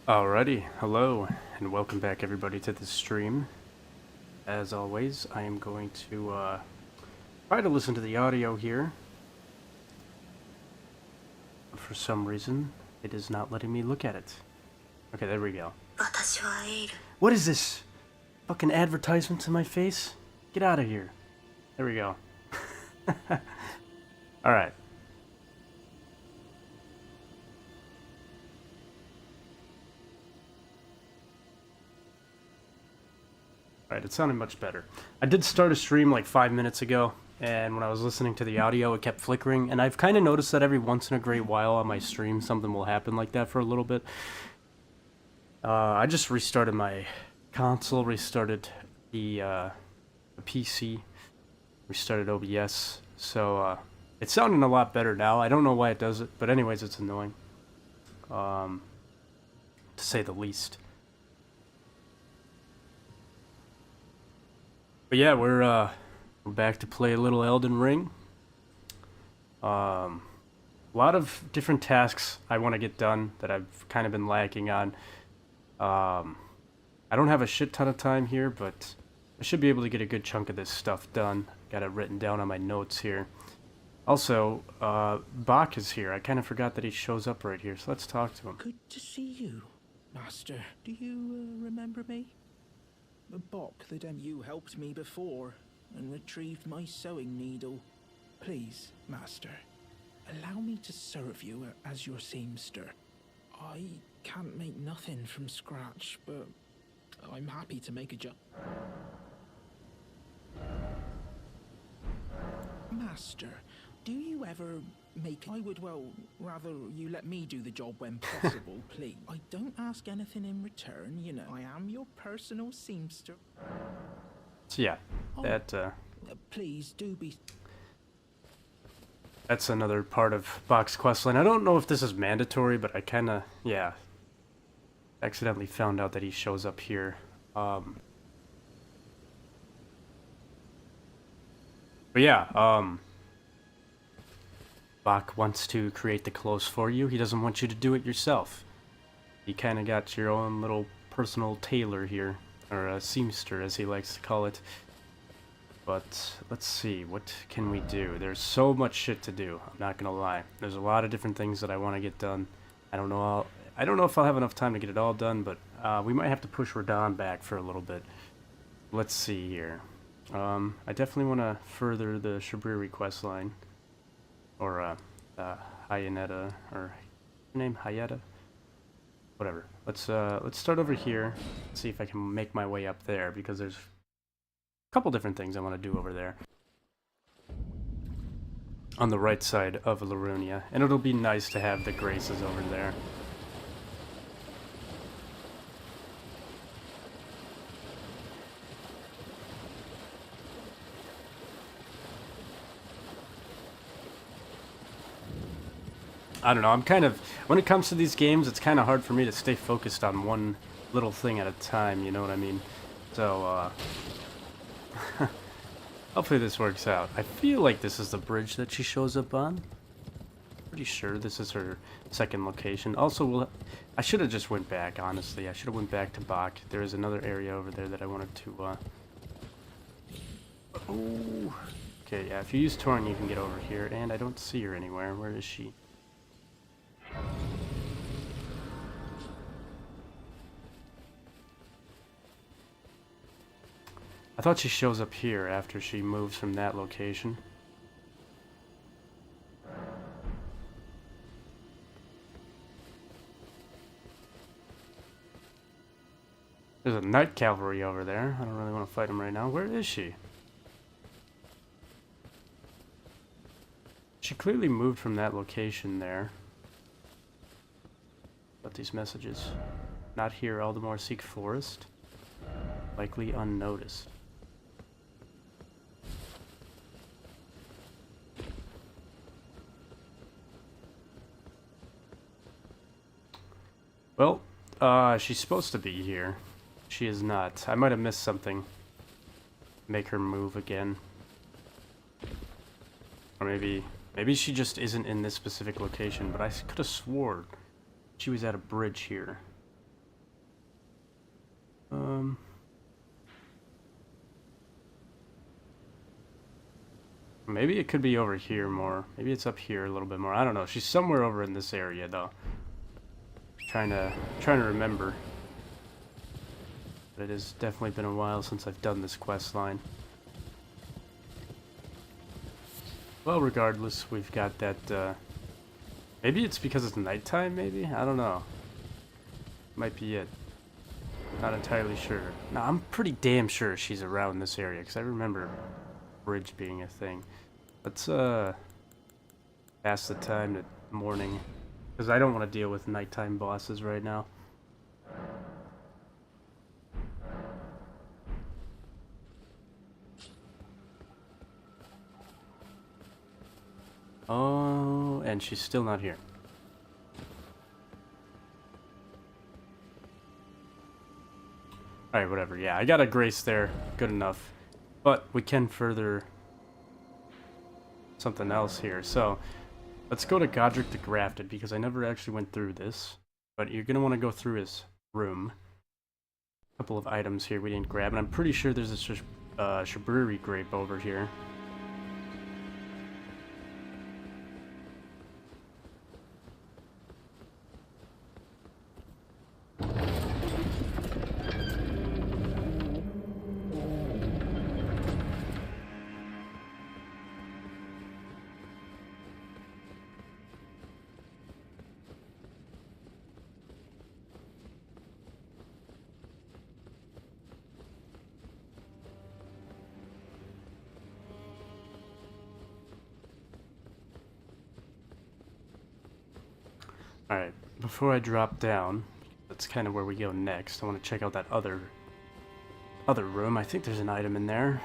Alrighty, hello, and welcome back everybody to the stream. As always, I am going to try to listen to the audio here. But for some reason, it is not letting me look at it. Okay, there we go. What is this? Fucking advertisements in my face? Get out of here. There we go. Alright. Alright, it sounded much better. I did start a stream like 5 minutes ago, and when I was listening to the audio, it kept flickering, and I've kind of noticed that every once in a great while on my stream, something will happen like that for a little bit. I just restarted my console, restarted the PC, restarted OBS, so it's sounding a lot better now. I don't know why it does it, but anyways, it's annoying, to say the least. But yeah, we're back to play a little Elden Ring. A lot of different tasks I want to get done that I've kind of been lacking on. I don't have a shit ton of time here, but I should be able to get a good chunk of this stuff done. Got it written down on my notes here. Also, Bach is here. I kind of forgot that he shows up right here, so let's talk to him. Good to see you, Master. Do you remember me? Bok, you helped me before and retrieved my sewing needle. Please, Master, allow me to serve you as your seamster. I can't make nothing from scratch, but I'm happy to make a job. Master, do you ever make... I would, well, rather you let me do the job when possible, please. I don't ask anything in return, you know. I am your personal seamster. So yeah, that, please, do be... That's another part of Bach's questline. I don't know if this is mandatory, but I kinda, yeah, accidentally found out that he shows up here. But yeah, Bach wants to create the clothes for you. He doesn't want you to do it yourself. You kind of got your own little personal tailor here, or a seamster as he likes to call it. But let's see, what can we do? There's so much shit to do, I'm not gonna lie. There's a lot of different things that I want to get done. I don't know if I'll have enough time to get it all done, but we might have to push Radon back for a little bit. Let's see here. I definitely want to further the Shabriri quest line. Or, Hayaneta, or her name, Hayata? Whatever. Let's start over here, see if I can make my way up there, because there's a couple different things I want to do over there. On the right side of Larunia, and it'll be nice to have the Graces over there. I don't know, I'm kind of, when it comes to these games, it's kind of hard for me to stay focused on one little thing at a time, you know what I mean? So, hopefully this works out. I feel like this is the bridge that she shows up on. Pretty sure this is her second location. Also, I should have just went back, honestly. I should have went back to Bach. There is another area over there that I wanted to, Oh! Okay, yeah, if you use Torn, you can get over here, and I don't see her anywhere. Where is she? I thought she shows up here after she moves from that location. There's a Night Cavalry over there. I don't really want to fight him right now. Where is she? She clearly moved from that location there. But these messages. Not here, Aldemore Seek Forest. Likely unnoticed. Well, she's supposed to be here. She is not. I might have missed something. Make her move again. Or maybe she just isn't in this specific location, but I could have sworn she was at a bridge here. Maybe it could be over here more. Maybe it's up here a little bit more. I don't know. She's somewhere over in this area, though. Trying to remember. But it has definitely been a while since I've done this quest line. Well, regardless, we've got that, maybe it's because it's nighttime, maybe? I don't know. Might be it. Not entirely sure. No, I'm pretty damn sure she's around this area, because I remember bridge being a thing. Let's, pass the time to morning, because I don't want to deal with nighttime bosses right now. Oh, and she's still not here. Alright, whatever. Yeah, I got a grace there. Good enough. But we can further something else here. So, let's go to Godric the Grafted, because I never actually went through this. But you're going to want to go through his room. A couple of items here we didn't grab, and I'm pretty sure there's a Shabriri grape over here. Alright, before I drop down, that's kind of where we go next. I want to check out that other room. I think there's an item in there.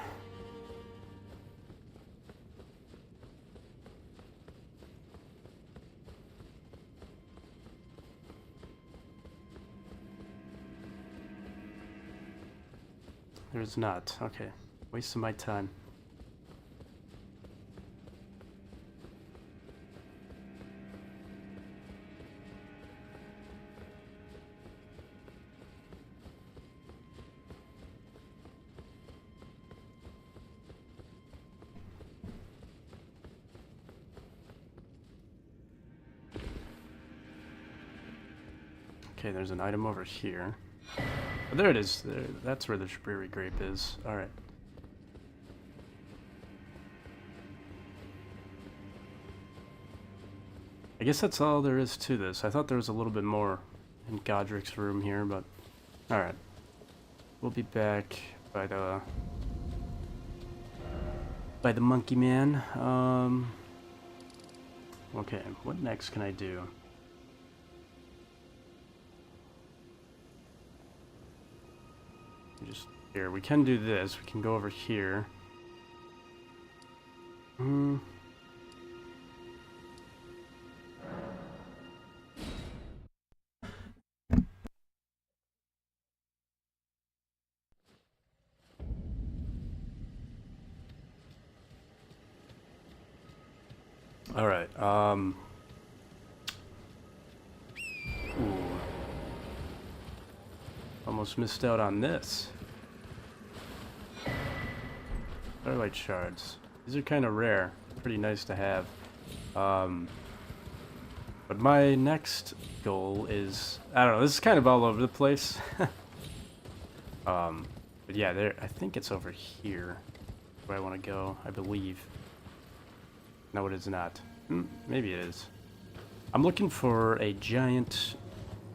There's not. Okay, wasting my time. Okay, there's an item over here. Oh, there it is. There, that's where the Shabriri grape is. Alright. I guess that's all there is to this. I thought there was a little bit more in Godric's room here, but... Alright. We'll be back by the monkey man. Okay, what next can I do? Just here, we can do this. We can go over here. All right. Ooh. Almost missed out on this. Starlight shards. These are kind of rare. Pretty nice to have. But my next goal is... I don't know, this is kind of all over the place. But yeah, there. I think it's over here where I want to go, I believe. No, it is not. Maybe it is. I'm looking for a giant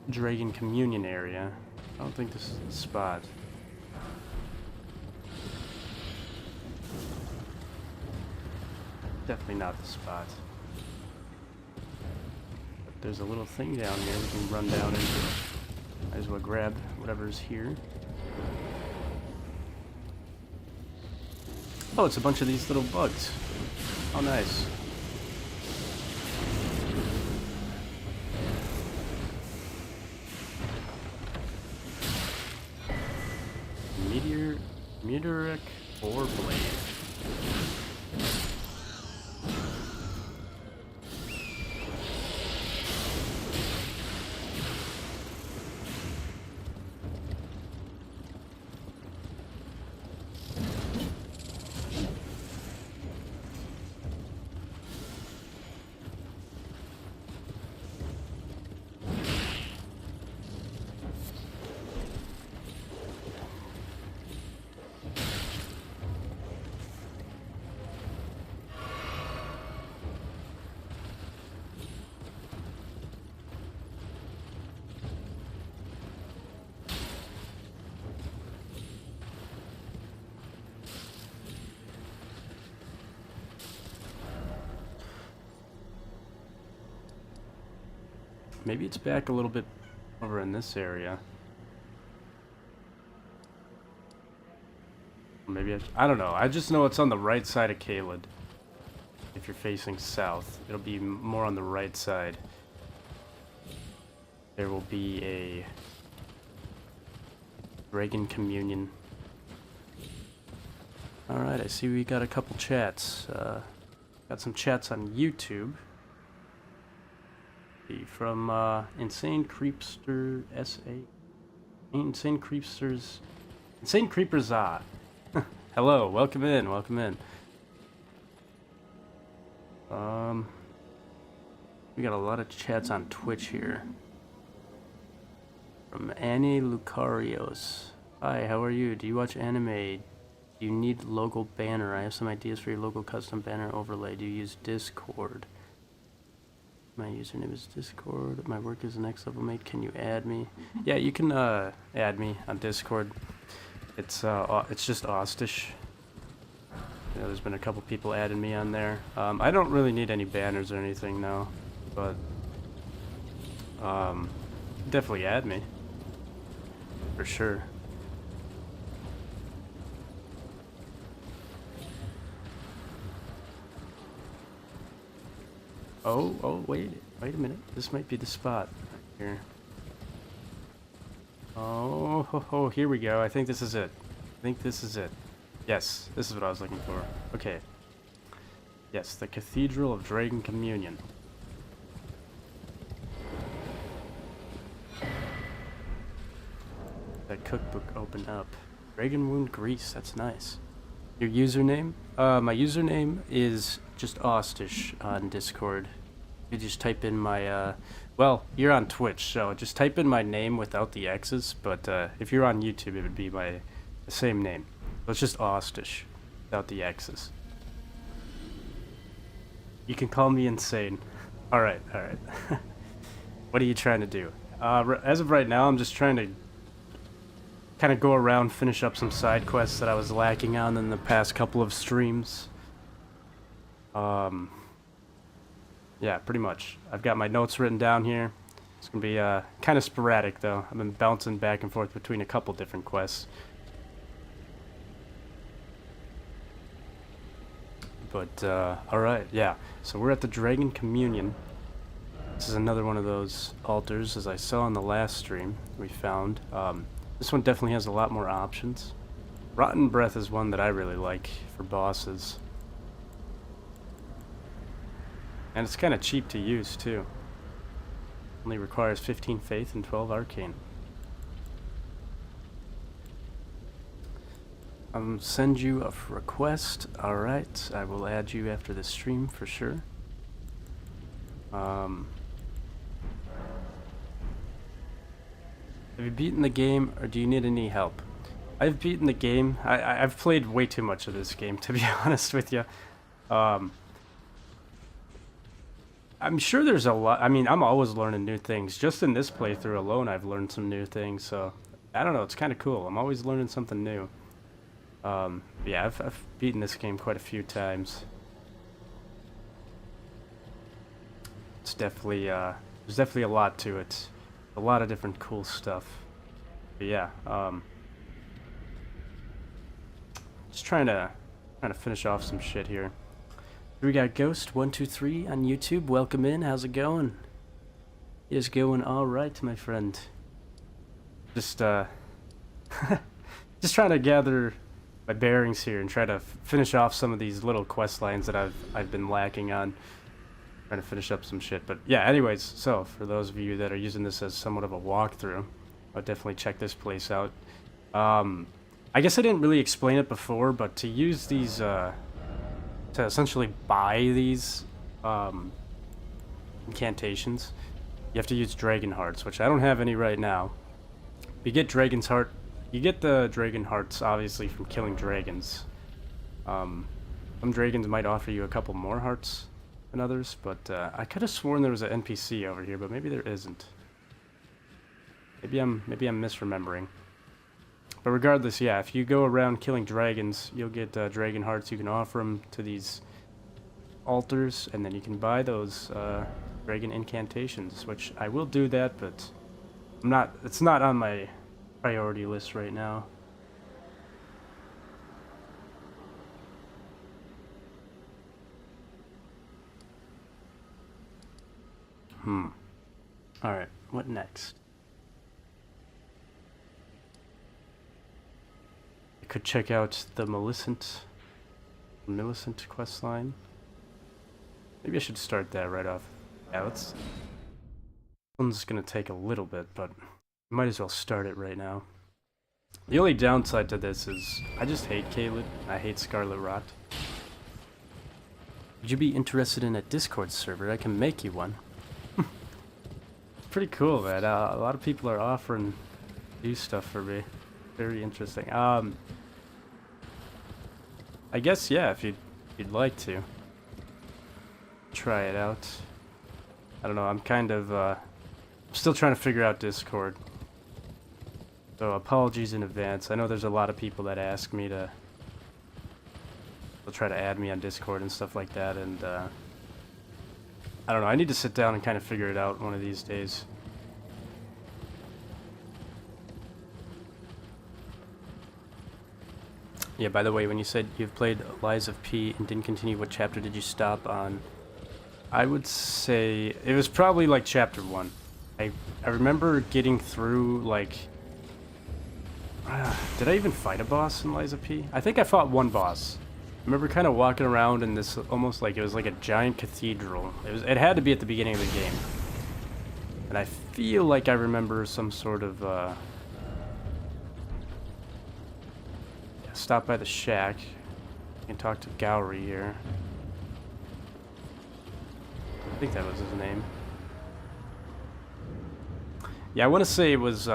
dragon communion area. I don't think this is the spot. Definitely not the spot. But there's a little thing down here we can run down into. Might as well grab whatever's here. Oh, it's a bunch of these little bugs. Oh, nice. Meteoric ore blade. Maybe it's back a little bit over in this area. Maybe I don't know. I just know it's on the right side of Caelid. If you're facing south, it'll be more on the right side. There will be a Dragon Communion. Alright, I see we got a couple chats. Got some chats on YouTube. From Insane Creepster SA. Insane Creepsters. Insane Creepers Hello, welcome in, welcome in. We got a lot of chats on Twitch here. From Annie Lucarios. Hi, how are you? Do you watch anime? Do you need logo banner? I have some ideas for your logo custom banner overlay. Do you use Discord? My username is Discord. My work is an Next Level Mate. Can you add me? Yeah, you can add me on Discord. It's just Austish. Yeah, there's been a couple people adding me on there. I don't really need any banners or anything now, but definitely add me for sure. Oh, wait a minute. This might be the spot right here. Oh, here we go. I think this is it. Yes, this is what I was looking for. Okay. Yes, the Cathedral of Dragon Communion. That cookbook opened up. Dragon Wound Grease, that's nice. Your username? My username is just Austish on Discord. You just type in my, well, you're on Twitch, so just type in my name without the X's, but if you're on YouTube, it would be the same name. So it's just Austish, without the X's. You can call me insane. Alright. What are you trying to do? As of right now, I'm just trying to kind of go around, finish up some side quests that I was lacking on in the past couple of streams. Yeah, pretty much. I've got my notes written down here. It's gonna be kind of sporadic though. I've been bouncing back and forth between a couple different quests. But, alright, yeah. So we're at the Dragon Communion. This is another one of those altars, as I saw in the last stream we found. This one definitely has a lot more options. Rotten Breath is one that I really like for bosses. And it's kind of cheap to use, too. Only requires 15 Faith and 12 Arcane. Send you a request. Alright, I will add you after the stream for sure. Have you beaten the game, or do you need any help? I've beaten the game. I've played way too much of this game, to be honest with you. I'm sure there's a lot. I mean, I'm always learning new things. Just in this playthrough alone, I've learned some new things. So, I don't know. It's kind of cool. I'm always learning something new. Yeah, I've beaten this game quite a few times. It's definitely, there's definitely a lot to it. A lot of different cool stuff. But yeah, just trying to finish off some shit here. We got Ghost123 on YouTube. Welcome in. How's it going? It is going all right, my friend. Just just trying to gather my bearings here and try to finish off some of these little quest lines that I've been lacking on. Trying to finish up some shit. But yeah, anyways, so for those of you that are using this as somewhat of a walkthrough, I'll definitely check this place out. I guess I didn't really explain it before, but to use these, to essentially buy these incantations, you have to use Dragon Hearts, which I don't have any right now. You get Dragon's Heart. You get the Dragon Hearts, obviously, from killing dragons. Some dragons might offer you a couple more hearts than others, but I could have sworn there was an NPC over here, but maybe there isn't. Maybe I'm misremembering. But regardless, yeah, if you go around killing dragons, you'll get Dragon Hearts. You can offer them to these altars, and then you can buy those dragon incantations, which I will do that, but it's not on my priority list right now. Alright, what next? I could check out the Millicent questline. Maybe I should start that right off. Yeah, let's... This one's gonna take a little bit, but might as well start it right now. The only downside to this is I just hate Caelid. I hate Scarlet Rot. Would you be interested in a Discord server? I can make you one. Pretty cool, man. A lot of people are offering to do stuff for me. Very interesting. I guess, yeah, if you'd like to try it out. I don't know. I'm kind of still trying to figure out Discord. So apologies in advance. I know there's a lot of people that ask me to. They'll try to add me on Discord and stuff like that, and I don't know. I need to sit down and kind of figure it out one of these days. Yeah, by the way, when you said you've played Lies of P and didn't continue, what chapter did you stop on? I would say it was probably like chapter 1. I remember getting through like... did I even fight a boss in Lies of P? I think I fought one boss. I remember kind of walking around in this almost like it was like a giant cathedral. It had to be at the beginning of the game. And I feel like I remember some sort of stop by the shack. I can talk to Gowry here. I think that was his name. Yeah, I want to say it was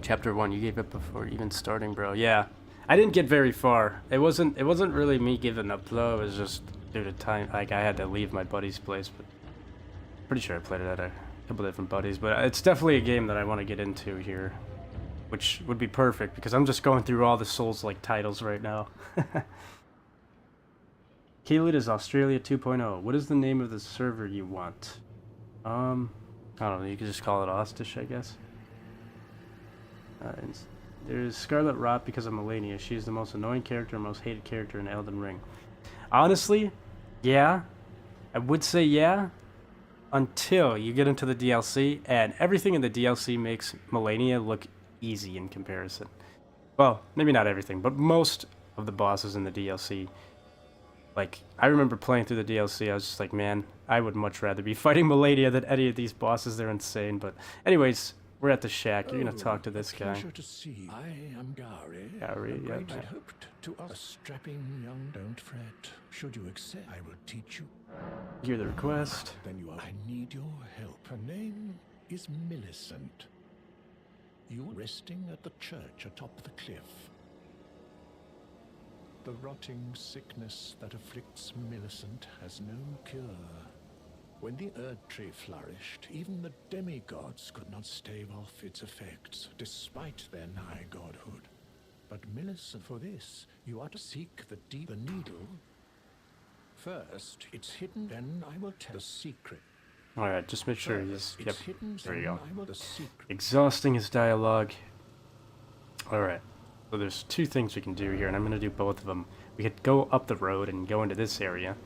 Chapter 1, you gave up before even starting, bro. Yeah. I didn't get very far. It wasn't really me giving up though, it was just due to time. Like I had to leave my buddy's place, but pretty sure I played it at a couple different buddies, but it's definitely a game that I want to get into here, which would be perfect because I'm just going through all the Souls-like titles right now. Caelid is Australia 2.0. What is the name of the server you want? I don't know, you could just call it Austish, I guess. There's Scarlet Rot because of Melania. She's the most annoying character, most hated character in Elden Ring. Honestly, yeah. I would say yeah. Until you get into the DLC, and everything in the DLC makes Melania look easy in comparison. Well, maybe not everything, but most of the bosses in the DLC. Like, I remember playing through the DLC, I was just like, man, I would much rather be fighting Melania than any of these bosses. They're insane, but anyways... We're at the shack. You're gonna talk to this guy. Pleasure to see. I am Gowry. Gowry, yeah. I hoped to a strapping young. Don't fret. Should you accept, I will teach you. Hear the request. Then you are. I need your help. Her name is Millicent. You are resting at the church atop the cliff. The rotting sickness that afflicts Millicent has no cure. When the Erd Tree flourished, even the demigods could not stave off its effects, despite their nigh godhood. But Millicent, for this, you are to seek the needle. First, it's hidden, then I will tell the secret. Alright, just make sure he's... Yep, hidden, there you go. I will the secret. Exhausting his dialogue. Alright, so there's two things we can do here, and I'm going to do both of them. We could go up the road and go into this area.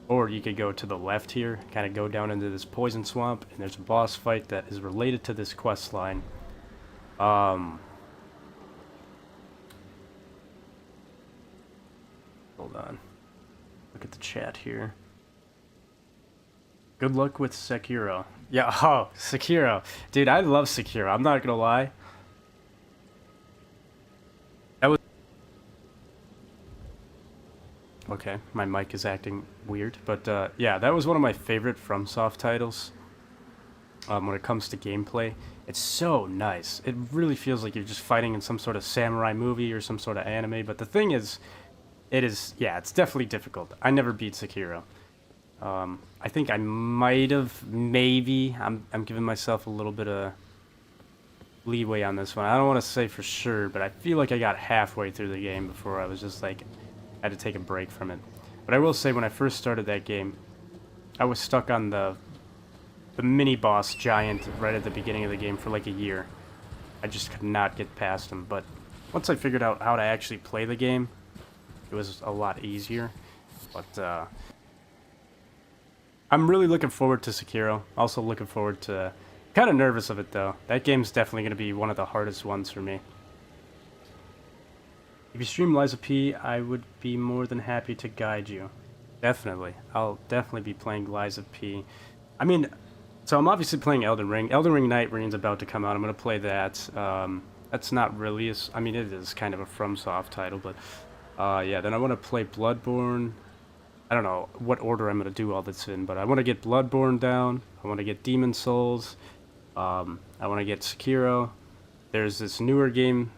Or you could go to the left here, kind of go down into this poison swamp, and there's a boss fight that is related to this quest line. Hold on. Look at the chat here. Good luck with Sekiro. Yeah, oh, Sekiro. Dude, I love Sekiro, I'm not gonna lie. Okay, my mic is acting weird, but yeah, that was one of my favorite FromSoft titles. When it comes to gameplay, it's so nice. It really feels like you're just fighting in some sort of samurai movie or some sort of anime. But the thing is, yeah, it's definitely difficult. I never beat Sekiro. I think I might have, maybe. I'm giving myself a little bit of leeway on this one. I don't want to say for sure, but I feel like I got halfway through the game before I was just like, I had to take a break from it. But I will say, when I first started that game, I was stuck on the mini-boss giant right at the beginning of the game for like a year. I just could not get past him, but once I figured out how to actually play the game, it was a lot easier. But I'm really looking forward to Sekiro. Also looking forward to... Kind of nervous of it, though. That game's definitely going to be one of the hardest ones for me. If you stream Liza P, I would be more than happy to guide you. Definitely. I'll definitely be playing Liza P. I mean, so I'm obviously playing Elden Ring. Elden Ring Night Reign's about to come out. I'm going to play that. That's not really... I mean, it is kind of a FromSoft title, but... yeah, then I want to play Bloodborne. I don't know what order I'm going to do all this in, but I want to get Bloodborne down. I want to get Demon Souls. I want to get Sekiro. There's this newer game,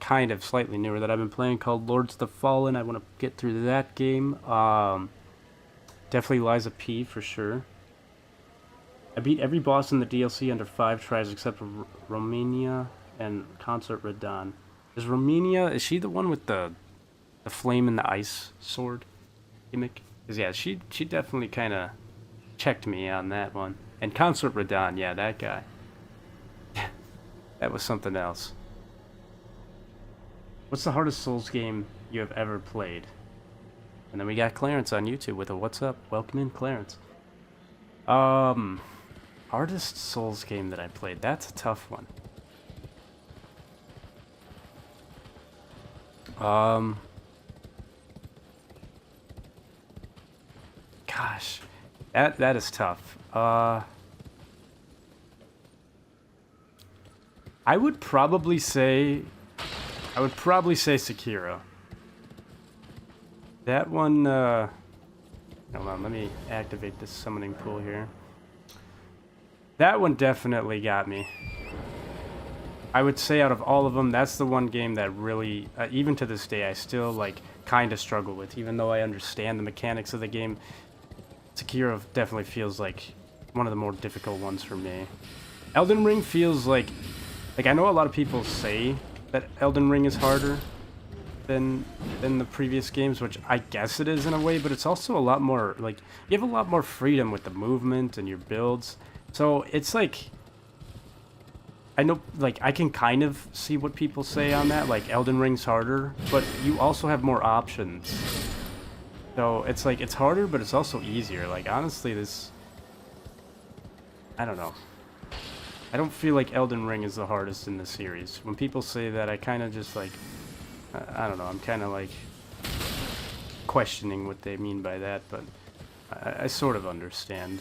kind of slightly newer, that I've been playing called Lords of the Fallen. I want to get through that game. Definitely Liza P for sure. I beat every boss in the DLC under 5 tries except for Romania and Consort Radon. Is Romania, is she the one with the flame and the ice sword gimmick? Because yeah, she definitely kind of checked me on that one. And Consort Radon, yeah, that guy. That was something else. What's the hardest Souls game you have ever played? And then we got Clarence on YouTube with a what's up? Welcome in, Clarence. Hardest Souls game that I played. That's a tough one. Gosh, that is tough. I would probably say Sekiro. That one, hold on, let me activate this summoning pool here. That one definitely got me. I would say out of all of them, that's the one game that really, even to this day, I still, like, kind of struggle with. Even though I understand the mechanics of the game, Sekiro definitely feels like one of the more difficult ones for me. Elden Ring feels like I know a lot of people say that Elden Ring is harder than the previous games, which I guess it is in a way, but it's also a lot more, like, you have a lot more freedom with the movement and your builds. So it's like, I know, like, I can kind of see what people say on that, like, Elden Ring's harder, but you also have more options. So it's like, it's harder, but it's also easier. Like, honestly, I don't know. I don't feel like Elden Ring is the hardest in the series. When people say that, I kind of just, like, I don't know, I'm kind of, like, questioning what they mean by that, but I sort of understand.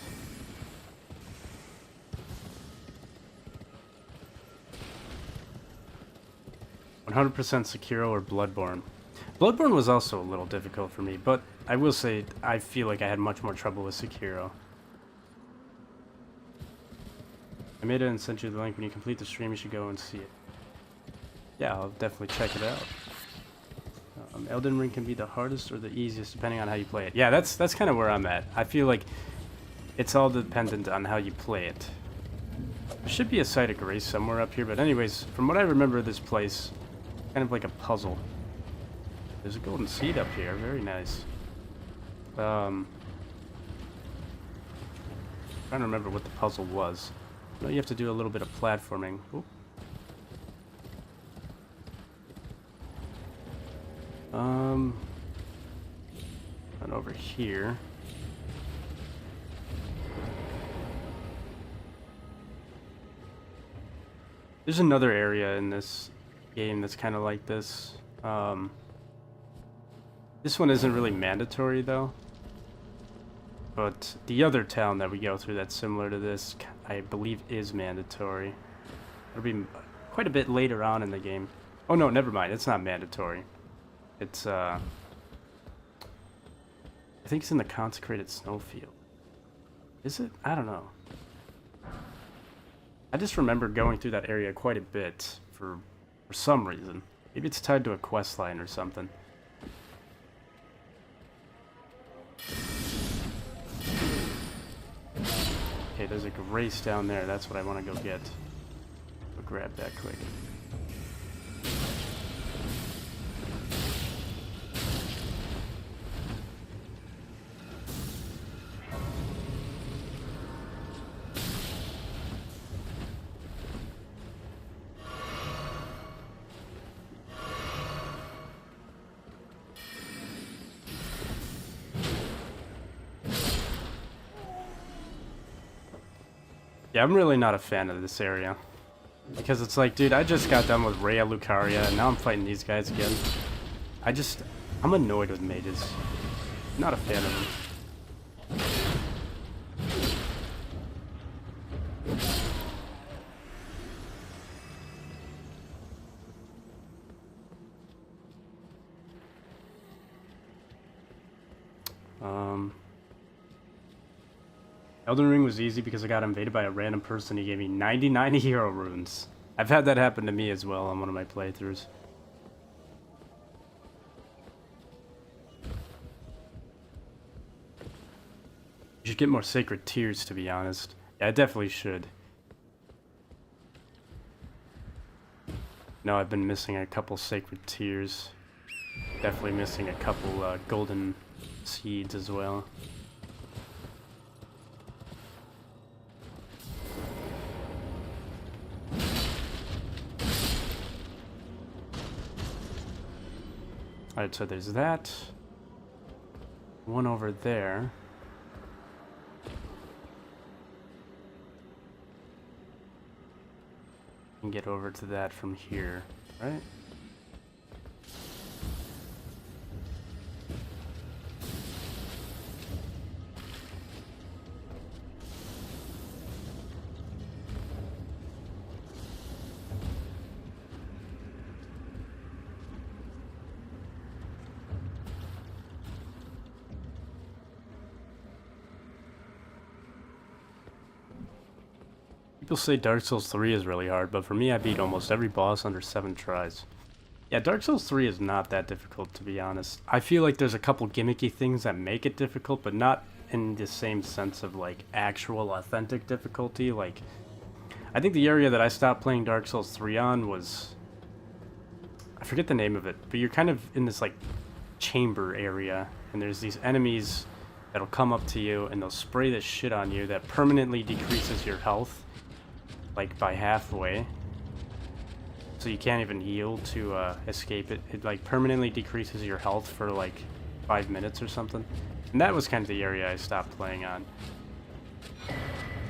"100% Sekiro or Bloodborne?" Bloodborne was also a little difficult for me, but I will say I feel like I had much more trouble with Sekiro. I made it and sent you the link. When you complete the stream, you should go and see it. Yeah, I'll definitely check it out. Elden Ring can be the hardest or the easiest depending on how you play it. Yeah, that's kind of where I'm at. I feel like it's all dependent on how you play it. There should be a site of grace somewhere up here, but anyways, from what I remember of this place, kind of like a puzzle. There's a golden seed up here, very nice. Trying to remember what the puzzle was. I know you have to do a little bit of platforming. Oop. And over here. There's another area in this game that's kind of like this. This one isn't really mandatory though. But the other town that we go through that's similar to this, I believe, is mandatory. It'll be quite a bit later on in the game. Oh no, never mind. It's not mandatory. It's, I think it's in the Consecrated Snowfield. Is it? I don't know. I just remember going through that area quite a bit for some reason. Maybe it's tied to a quest line or something. Okay, there's a grace down there. That's what I want to go get. Go grab that quick. Yeah, I'm really not a fan of this area. Because it's like, dude, I just got done with Rhea Lucaria, and now I'm fighting these guys again. I'm annoyed with mages. Not a fan of them. Elden Ring was easy because I got invaded by a random person. He gave me 99 hero runes. I've had that happen to me as well on one of my playthroughs. You should get more sacred tears, to be honest. Yeah, I definitely should. No, I've been missing a couple sacred tears. Definitely missing a couple golden seeds as well. Alright, so there's that. One over there. And get over to that from here, right? People say Dark Souls 3 is really hard, but for me I beat almost every boss under 7 tries. Yeah, Dark Souls 3 is not that difficult, to be honest. I feel like there's a couple gimmicky things that make it difficult, but not in the same sense of like actual authentic difficulty. Like, I think the area that I stopped playing Dark Souls 3 on was, I forget the name of it, but you're kind of in this like chamber area, and there's these enemies that'll come up to you and they'll spray this shit on you that permanently decreases your health, like by halfway, so you can't even heal to escape it. It like permanently decreases your health for like 5 minutes or something, and that was kind of the area I stopped playing on.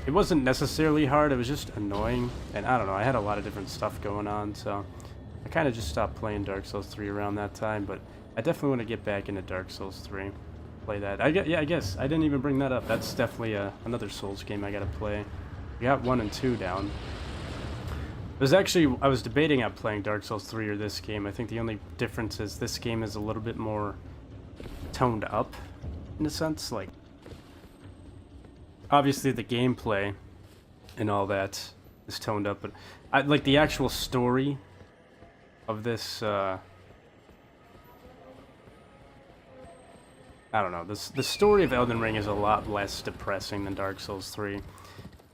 It wasn't necessarily hard, it was just annoying, and I don't know, I had a lot of different stuff going on, so I kind of just stopped playing Dark Souls 3 around that time. But I definitely want to get back into Dark Souls 3, play that. I guess I didn't even bring that up. That's definitely another Souls game I gotta play. We got 1 and 2 down. I was debating on playing Dark Souls 3 or this game. I think the only difference is this game is a little bit more toned up, in a sense. Like, obviously the gameplay and all that is toned up, but like the actual story of this, I don't know, the story of Elden Ring is a lot less depressing than Dark Souls 3.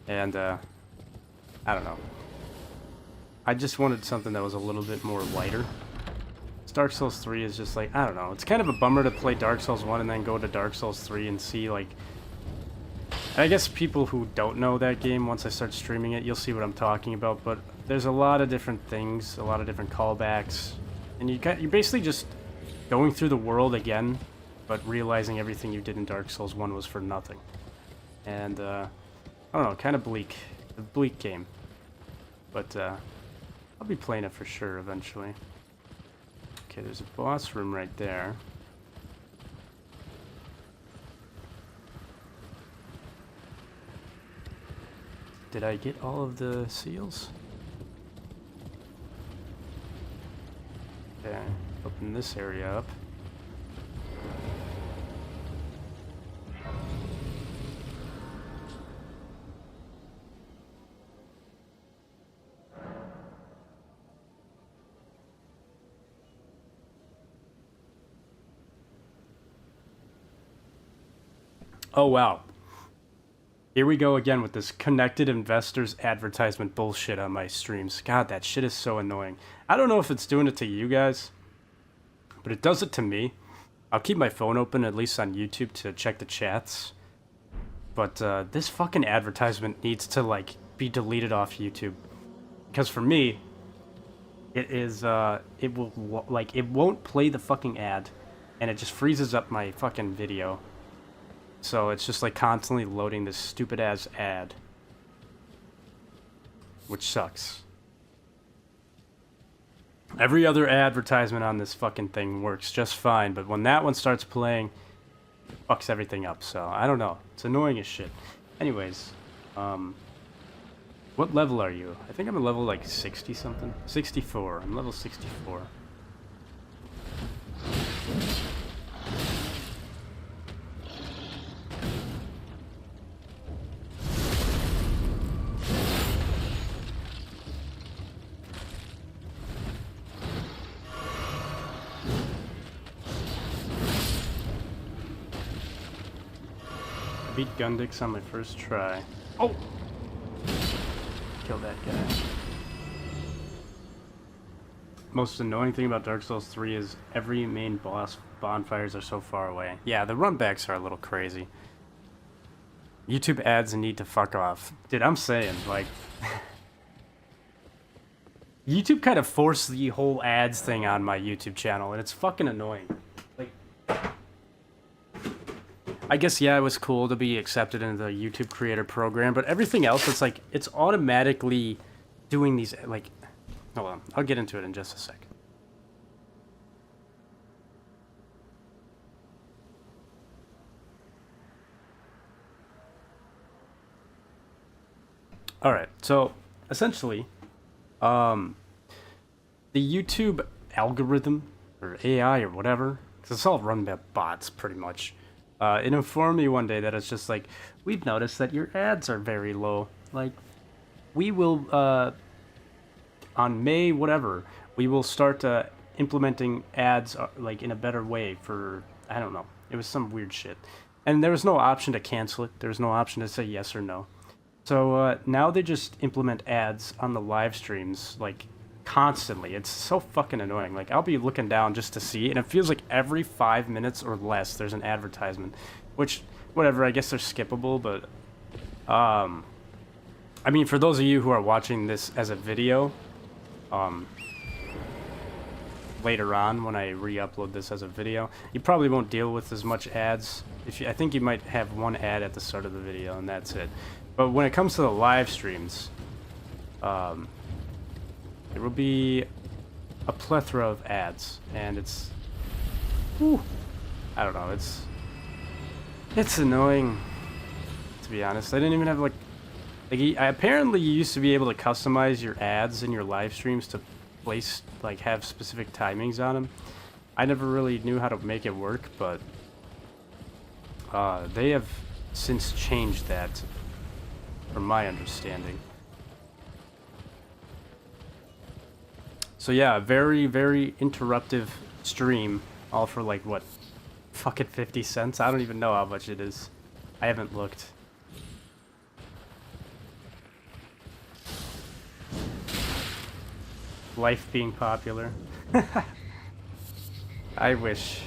And, I don't know. I just wanted something that was a little bit more lighter. Dark Souls 3 is just like, I don't know. It's kind of a bummer to play Dark Souls 1 and then go to Dark Souls 3 and see, like... I guess people who don't know that game, once I start streaming it, you'll see what I'm talking about. But there's a lot of different things, a lot of different callbacks. And you're basically just going through the world again, but realizing everything you did in Dark Souls 1 was for nothing. And, I don't know, kind of bleak. A bleak game. But, I'll be playing it for sure eventually. Okay, there's a boss room right there. Did I get all of the seals? Okay, open this area up. Oh, wow. Here we go again with this connected investors advertisement bullshit on my streams. God, that shit is so annoying. I don't know if it's doing it to you guys, but it does it to me. I'll keep my phone open, at least on YouTube, to check the chats. But this fucking advertisement needs to, like, be deleted off YouTube. Because for me, it is, it won't play the fucking ad, and it just freezes up my fucking video. So it's just like constantly loading this stupid ass ad. which sucks. Every other advertisement on this fucking thing works just fine, but when that one starts playing, it fucks everything up. So I don't know. It's annoying as shit. Anyways, what level are you? I think I'm a level like 60 something. 64. I'm level 64. I beat Gundix on my first try. Oh! Kill that guy. Most annoying thing about Dark Souls 3 is every main boss bonfires are so far away. Yeah, the runbacks are a little crazy. YouTube ads need to fuck off. Dude, I'm saying, like... YouTube kind of forced the whole ads thing on my YouTube channel, and it's fucking annoying. Like... I guess, yeah, it was cool to be accepted into the YouTube creator program, but everything else, it's like, it's automatically doing these, like, hold on, I'll get into it in just a sec. Alright, so, essentially, the YouTube algorithm, or AI or whatever, because it's all run by bots, pretty much, it informed me one day that it's just like, we've noticed that your ads are very low. Like, we will, on May whatever, we will start implementing ads, like, in a better way for, I don't know. It was some weird shit. And there was no option to cancel it. There was no option to say yes or no. So, now they just implement ads on the live streams, like, constantly. It's so fucking annoying. Like, I'll be looking down just to see, and it feels like every 5 minutes or less there's an advertisement, which, whatever, I guess they're skippable, but I mean, for those of you who are watching this as a video, later on when I re-upload this as a video, you probably won't deal with as much ads. I think you might have one ad at the start of the video and that's it. But when it comes to the live streams, there will be a plethora of ads, and it's, whew, I don't know, it's annoying, to be honest. I didn't even have, like apparently you used to be able to customize your ads in your live streams to place, like, have specific timings on them. I never really knew how to make it work, but they have since changed that, from my understanding. So yeah, very, very interruptive stream, all for like, what, fucking 50 cents? I don't even know how much it is. I haven't looked. Life being popular. I wish.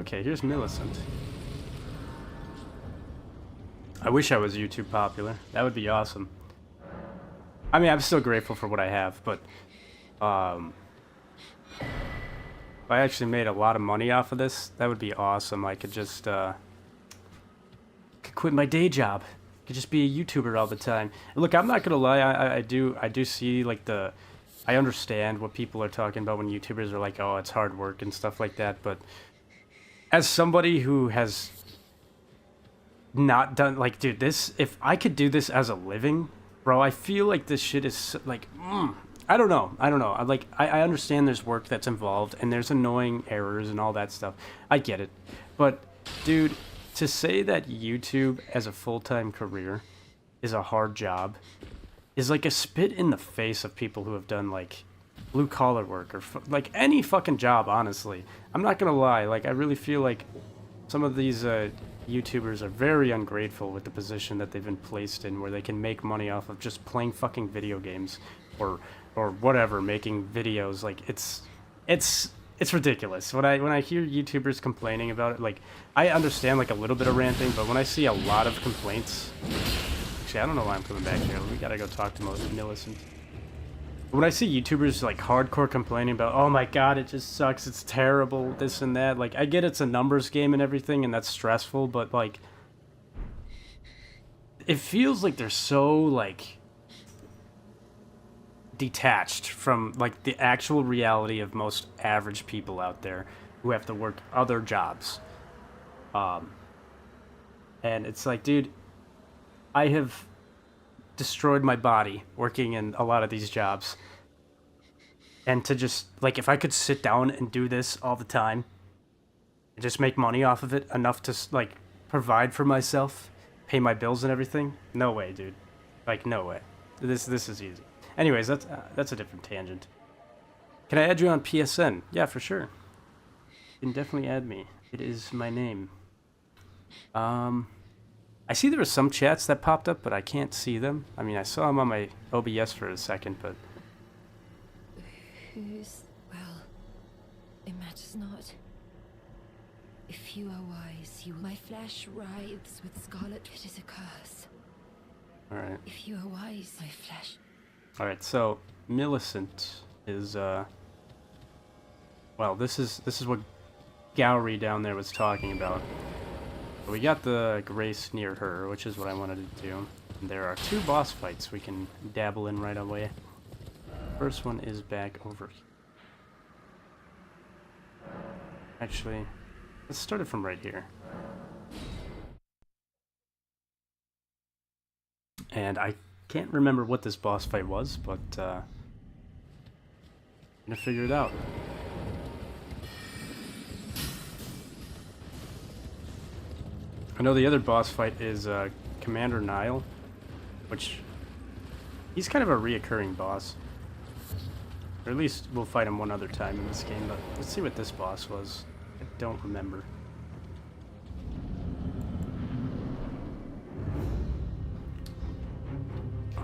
Okay, here's Millicent. I wish I was YouTube popular. That would be awesome. I mean, I'm still grateful for what I have, but if I actually made a lot of money off of this, that would be awesome. I could just could quit my day job. Could just be a YouTuber all the time. And look, I'm not gonna lie. I do see, like, I understand what people are talking about when YouTubers are like, oh, it's hard work and stuff like that. But as somebody who has not done, like, dude, this, if I could do this as a living, bro, I feel like this shit is like, I don't know. I understand there's work that's involved and there's annoying errors and all that stuff. I get it. But, dude, to say that YouTube as a full-time career is a hard job is like a spit in the face of people who have done, like, blue-collar work or, like, any fucking job, honestly. I'm not gonna lie. Like, I really feel like some of these YouTubers are very ungrateful with the position that they've been placed in, where they can make money off of just playing fucking video games or whatever, making videos. Like, it's ridiculous. When I hear YouTubers complaining about it, like, I understand, like, a little bit of ranting, but when I see a lot of complaints, actually, I don't know why I'm coming back here. We gotta go talk to Millicent. When I see YouTubers, like, hardcore complaining about, oh my god, it just sucks, it's terrible, this and that, like, I get it's a numbers game and everything, and that's stressful, but, like, it feels like they're so, like, detached from like the actual reality of most average people out there who have to work other jobs. And it's like, dude, I have destroyed my body working in a lot of these jobs. And to just, like, if I could sit down and do this all the time and just make money off of it enough to, like, provide for myself, pay my bills and everything, no way, dude. Like, no way. This is easy. Anyways, that's a different tangent. Can I add you on PSN? Yeah, for sure. You can definitely add me. It is my name. I see there were some chats that popped up, but I can't see them. I mean, I saw them on my OBS for a second, but... Well, it matters not. If you are wise, my flesh writhes with scarlet. It is a curse. Alright. If you are wise, my flesh... Alright, so, Millicent is, well, this is what Gowry down there was talking about. We got the Grace near her, which is what I wanted to do. And there are 2 boss fights we can dabble in right away. First one is back over here. Actually, let's start it from right here. And I can't remember what this boss fight was, but I'm gonna figure it out. I know the other boss fight is Commander Nile, which he's kind of a reoccurring boss. Or at least we'll fight him one other time in this game, but let's see what this boss was. I don't remember.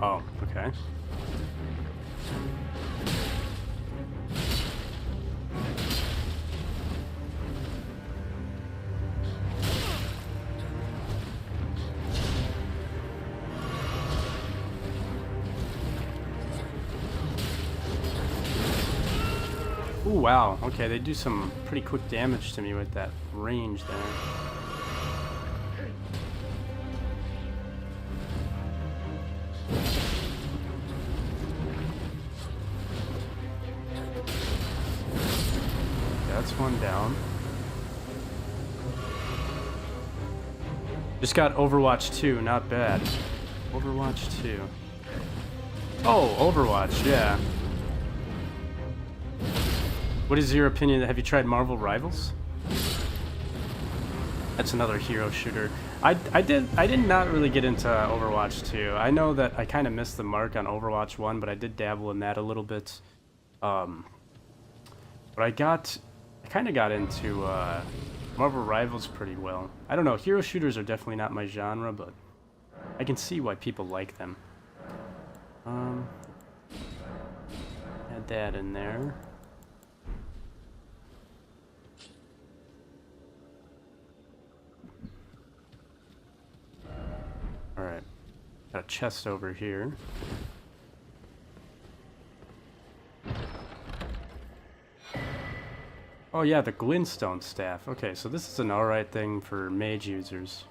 Oh, okay. Ooh, wow. Okay, they do some pretty quick damage to me with that range there. That's one down. Just got Overwatch 2, not bad. Overwatch 2. Oh, Overwatch, yeah. What is your opinion? Have you tried Marvel Rivals? That's another hero shooter. I did not really get into Overwatch 2. I know that I kind of missed the mark on Overwatch 1, but I did dabble in that a little bit. But I kind of got into Marvel Rivals pretty well. I don't know, hero shooters are definitely not my genre, but I can see why people like them. Add that in there. Alright, got a chest over here. Oh yeah, the glintstone staff. Okay, so this is an alright thing for mage users.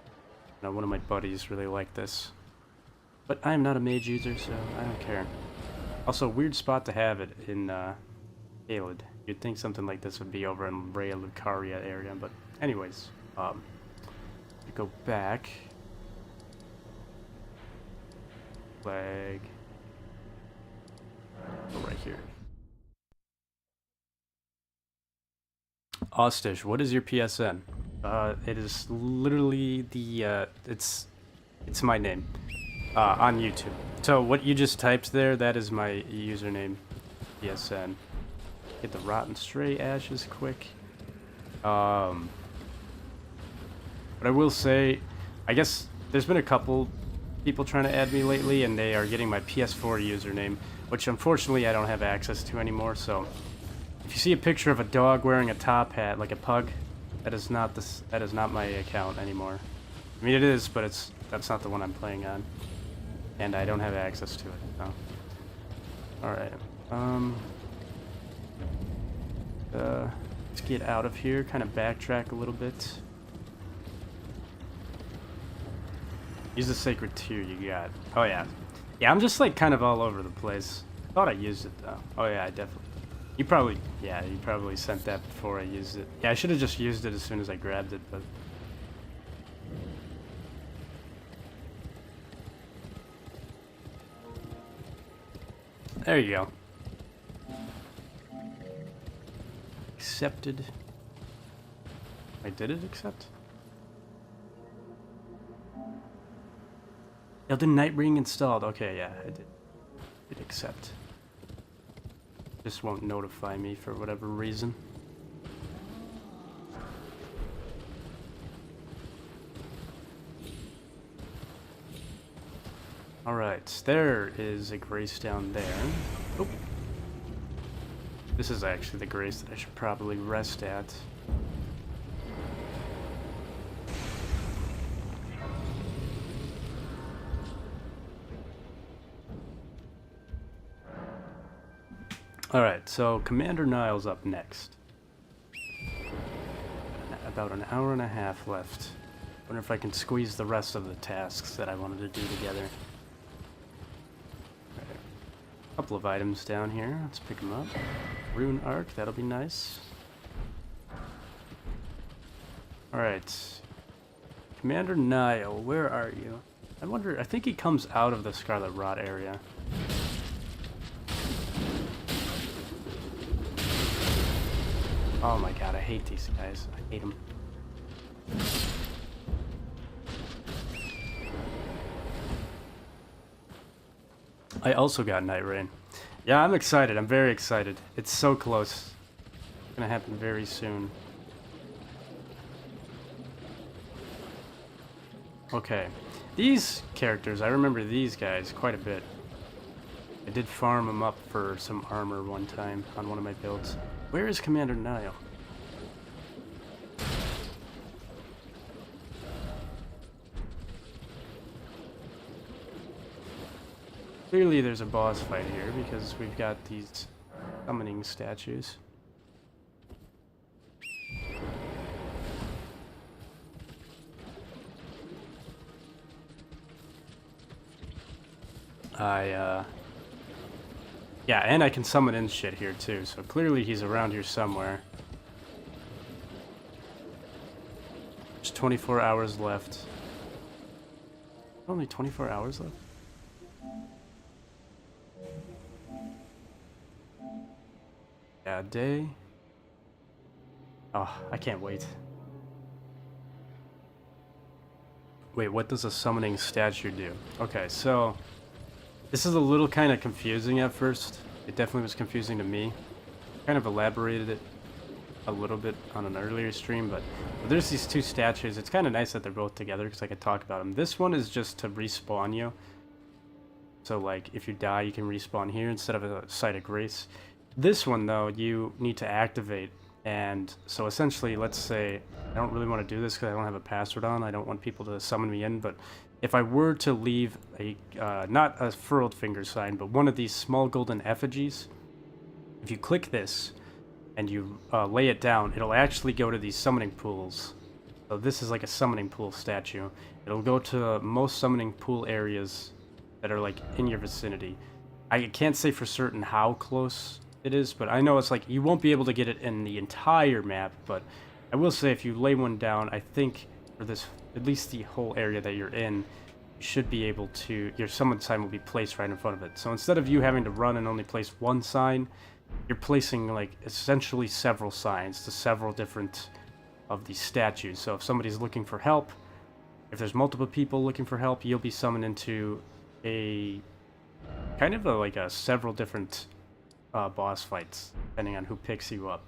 You know, one of my buddies really liked this. But I am not a mage user, so I don't care. Also, weird spot to have it in Caelid. You'd think something like this would be over in Rhea Lucaria area, but anyways, go back. Flag. Go right here. Austish, what is your PSN? It is literally the it's my name on YouTube. So what you just typed there, that is my username, PSN. Get the rotten stray ashes quick. But I will say, I guess there's been a couple people trying to add me lately, and they are getting my PS4 username, which unfortunately I don't have access to anymore. So if you see a picture of a dog wearing a top hat like a pug, that is not my account anymore. I mean, it is, but that's not the one I'm playing on, and I don't have access to it. So. All right. Let's get out of here. Kind of backtrack a little bit. Use the sacred tear you got. Oh yeah. Yeah, I'm just like kind of all over the place. Thought I used it though. Oh yeah, I definitely. You probably sent that before I used it. Yeah, I should have just used it as soon as I grabbed it, but. There you go. Accepted. Wait, did it accept? Elden Ring installed. Okay, yeah, I did. It accept. Just won't notify me for whatever reason. Alright, there is a grace down there. Oh. This is actually the grace that I should probably rest at. Alright, so Commander Niall's up next. About an hour and a half left. Wonder if I can squeeze the rest of the tasks that I wanted to do together. Right. Couple of items down here. Let's pick them up. Rune Arc, that'll be nice. Alright. Commander Niall, where are you? I wonder, I think he comes out of the Scarlet Rot area. Oh my god, I hate these guys. I hate them. I also got Night Rain. Yeah, I'm excited. I'm very excited. It's so close. It's gonna happen very soon. Okay. These characters, I remember these guys quite a bit. I did farm them up for some armor one time on one of my builds. Where is Commander Niall? Clearly there's a boss fight here because we've got these summoning statues. Yeah, and I can summon in shit here too, so clearly he's around here somewhere. There's 24 hours left. Only 24 hours left? Yeah, day. Oh, I can't wait. Wait, what does a summoning statue do? Okay, so this is a little kind of confusing at first. It definitely was confusing to me. Kind of elaborated it a little bit on an earlier stream, but there's these two statues. It's kind of nice that they're both together because I could talk about them. This one is just to respawn you. So like if you die, you can respawn here instead of a site of grace. This one though, you need to activate. And so essentially, let's say I don't really want to do this because I don't have a password on. I don't want people to summon me in, but if I were to leave a, not a furled finger sign, but one of these small golden effigies, if you click this and you lay it down, it'll actually go to these summoning pools. So this is like a summoning pool statue. It'll go to most summoning pool areas that are like in your vicinity. I can't say for certain how close it is, but I know it's like you won't be able to get it in the entire map, but I will say if you lay one down, I think for this, at least the whole area that you're in, you should be able to, your summon sign will be placed right in front of it. So instead of you having to run and only place one sign, you're placing like essentially several signs to several different of these statues. So if somebody's looking for help, if there's multiple people looking for help, you'll be summoned into a kind of like a several different boss fights, depending on who picks you up.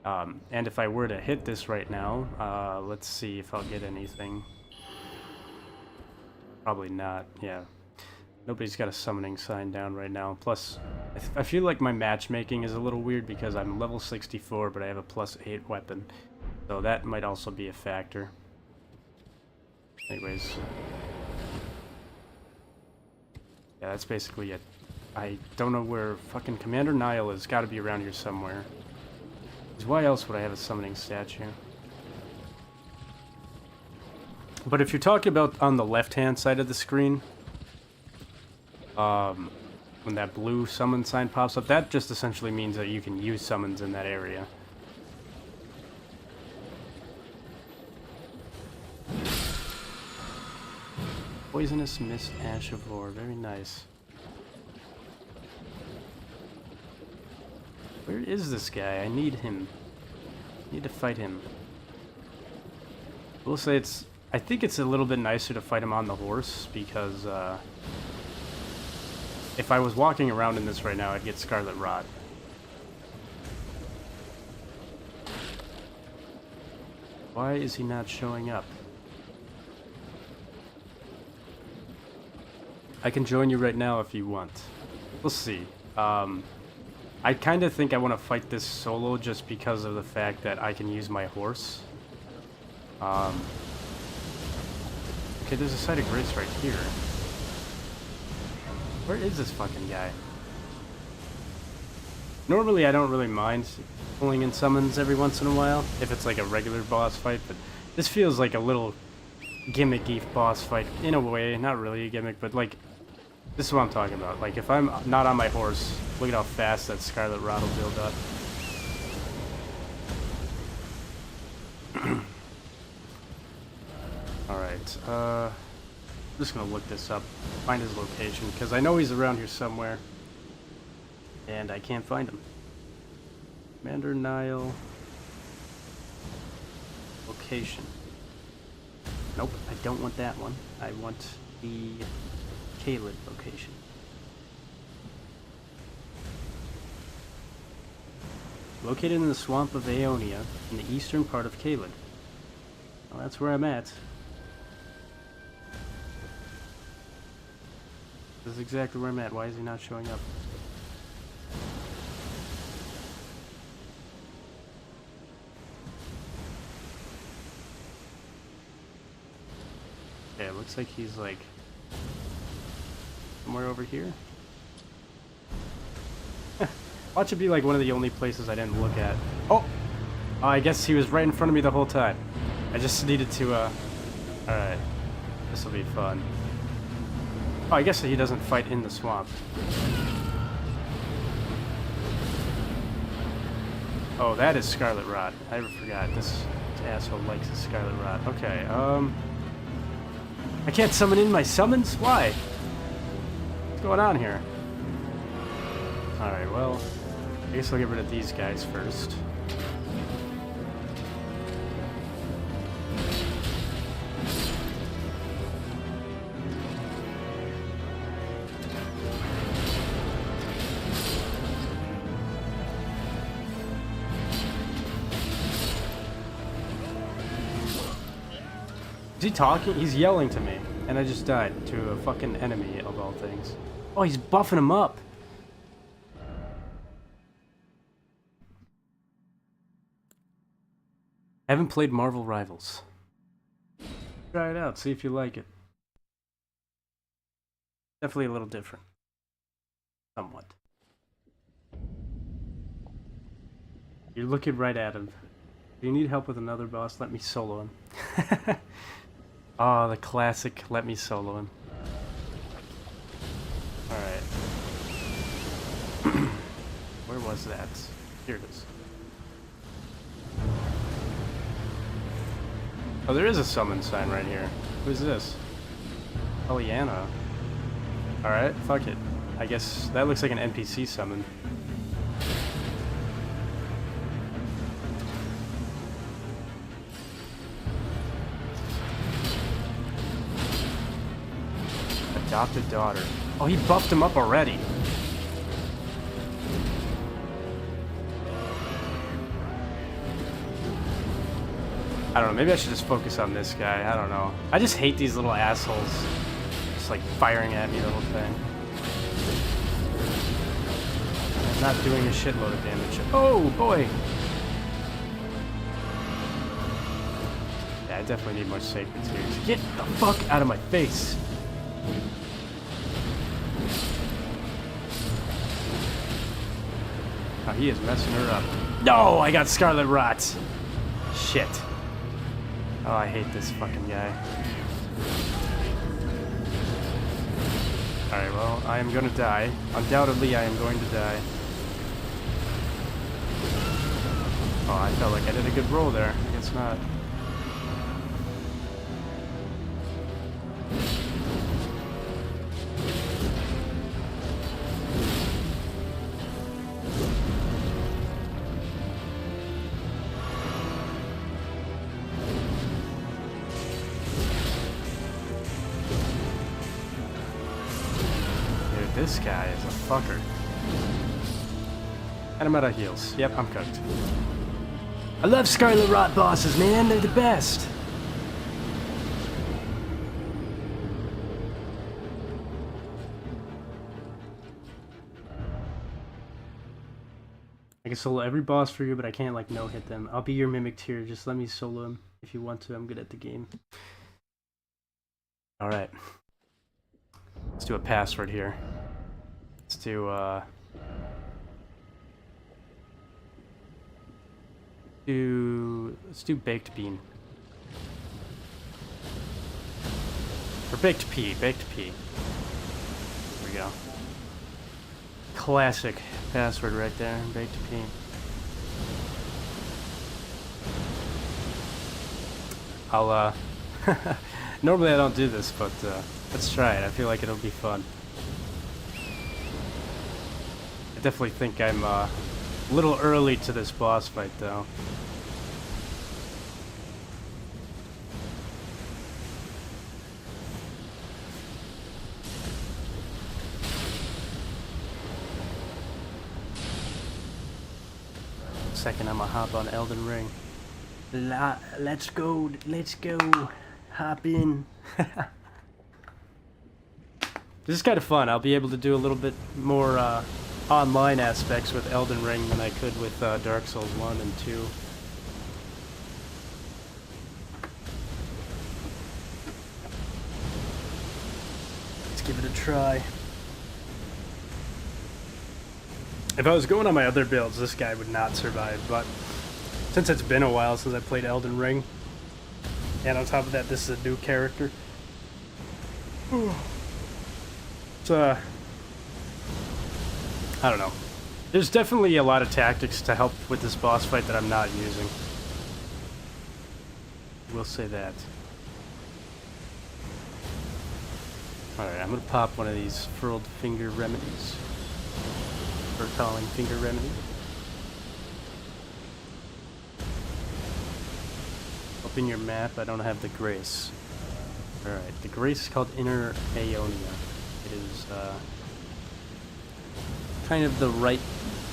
And if I were to hit this right now, let's see if I'll get anything. Probably not, yeah. Nobody's got a summoning sign down right now. Plus, I feel like my matchmaking is a little weird because I'm level 64, but I have a +8 weapon. So that might also be a factor. Anyways. Yeah, that's basically it. I don't know where fucking Commander Niall is. Gotta be around here somewhere. Because why else would I have a summoning statue? But if you're talking about on the left-hand side of the screen, when that blue summon sign pops up, that just essentially means that you can use summons in that area. Poisonous Mist, Ash of Lore, very nice. Where is this guy? I need him. I need to fight him. I will say I think it's a little bit nicer to fight him on the horse, because if I was walking around in this right now, I'd get Scarlet Rot. Why is he not showing up? I can join you right now if you want. We'll see. I kind of think I want to fight this solo just because of the fact that I can use my horse. Okay, there's a site of grace right here. Where is this fucking guy? Normally I don't really mind pulling in summons every once in a while, if it's like a regular boss fight, but this feels like a little gimmicky boss fight, in a way. Not really a gimmick, but like, this is what I'm talking about. Like, if I'm not on my horse, look at how fast that Scarlet Rot will build up. Alright, I'm just gonna look this up, find his location, because I know he's around here somewhere, and I can't find him. Commander Nile. Location. Nope, I don't want that one. I want the Caelid location. Located in the swamp of Aeonia, in the eastern part of Caelid. Well, that's where I'm at. This is exactly where I'm at. Why is he not showing up? Okay, it looks like he's like somewhere over here. Watch it be like one of the only places I didn't look at. Oh! I guess he was right in front of me the whole time. I just needed to, Alright. This'll be fun. Oh, I guess he doesn't fight in the swamp. Oh, that is Scarlet Rot. I forgot. This asshole likes the Scarlet Rot. Okay, I can't summon in my summons? Why? What's going on here? Alright, well, I guess I'll get rid of these guys first. Is he talking? He's yelling to me, and I just died to a fucking enemy of all things. Oh, he's buffing him up. I haven't played Marvel Rivals. Try it out, see if you like it. Definitely a little different. Somewhat. You're looking right at him. Do you need help with another boss? Let me solo him. Oh, the classic let me solo him. Alright. Where was that? Here it is. Oh, there is a summon sign right here. Who's this? Pollyanna. Alright, fuck it. I guess that looks like an NPC summon. Adopted daughter. Oh, he buffed him up already. I don't know, maybe I should just focus on this guy. I don't know. I just hate these little assholes. Just like firing at me the whole thing. I'm not doing a shitload of damage. Oh, boy! Yeah, I definitely need more sacred tears. Get the fuck out of my face! Oh, he is messing her up. No! I got Scarlet Rot! Shit. Oh, I hate this fucking guy. Alright, well, I am gonna die. Undoubtedly, I am going to die. Oh, I felt like I did a good roll there. I guess not. This guy is a fucker. And I'm out of heals. Yep, I'm cooked. I love Scarlet Rot bosses, man. They're the best. I can solo every boss for you, but I can't, like, no-hit them. I'll be your mimic tier. Just let me solo him if you want to. I'm good at the game. Alright. Let's do a password here. Let's do, let's do baked bean. Or baked pea, baked pea. There we go. Classic password right there, baked pea. I'll, normally I don't do this, but, let's try it. I feel like it'll be fun. I definitely think I'm a little early to this boss fight, though. Second, I'm gonna hop on Elden Ring. Let's go, hop in. This is kind of fun. I'll be able to do a little bit more online aspects with Elden Ring than I could with Dark Souls 1 and 2. Let's give it a try. If I was going on my other builds, this guy would not survive, but since it's been a while since I played Elden Ring, and on top of that, this is a new character. It's, I don't know. There's definitely a lot of tactics to help with this boss fight that I'm not using. We'll say that. Alright, I'm gonna pop one of these furled finger remedies. Or calling finger remedy. Open your map. I don't have the grace. Alright, the grace is called Inner Aeonia. It is, kind of the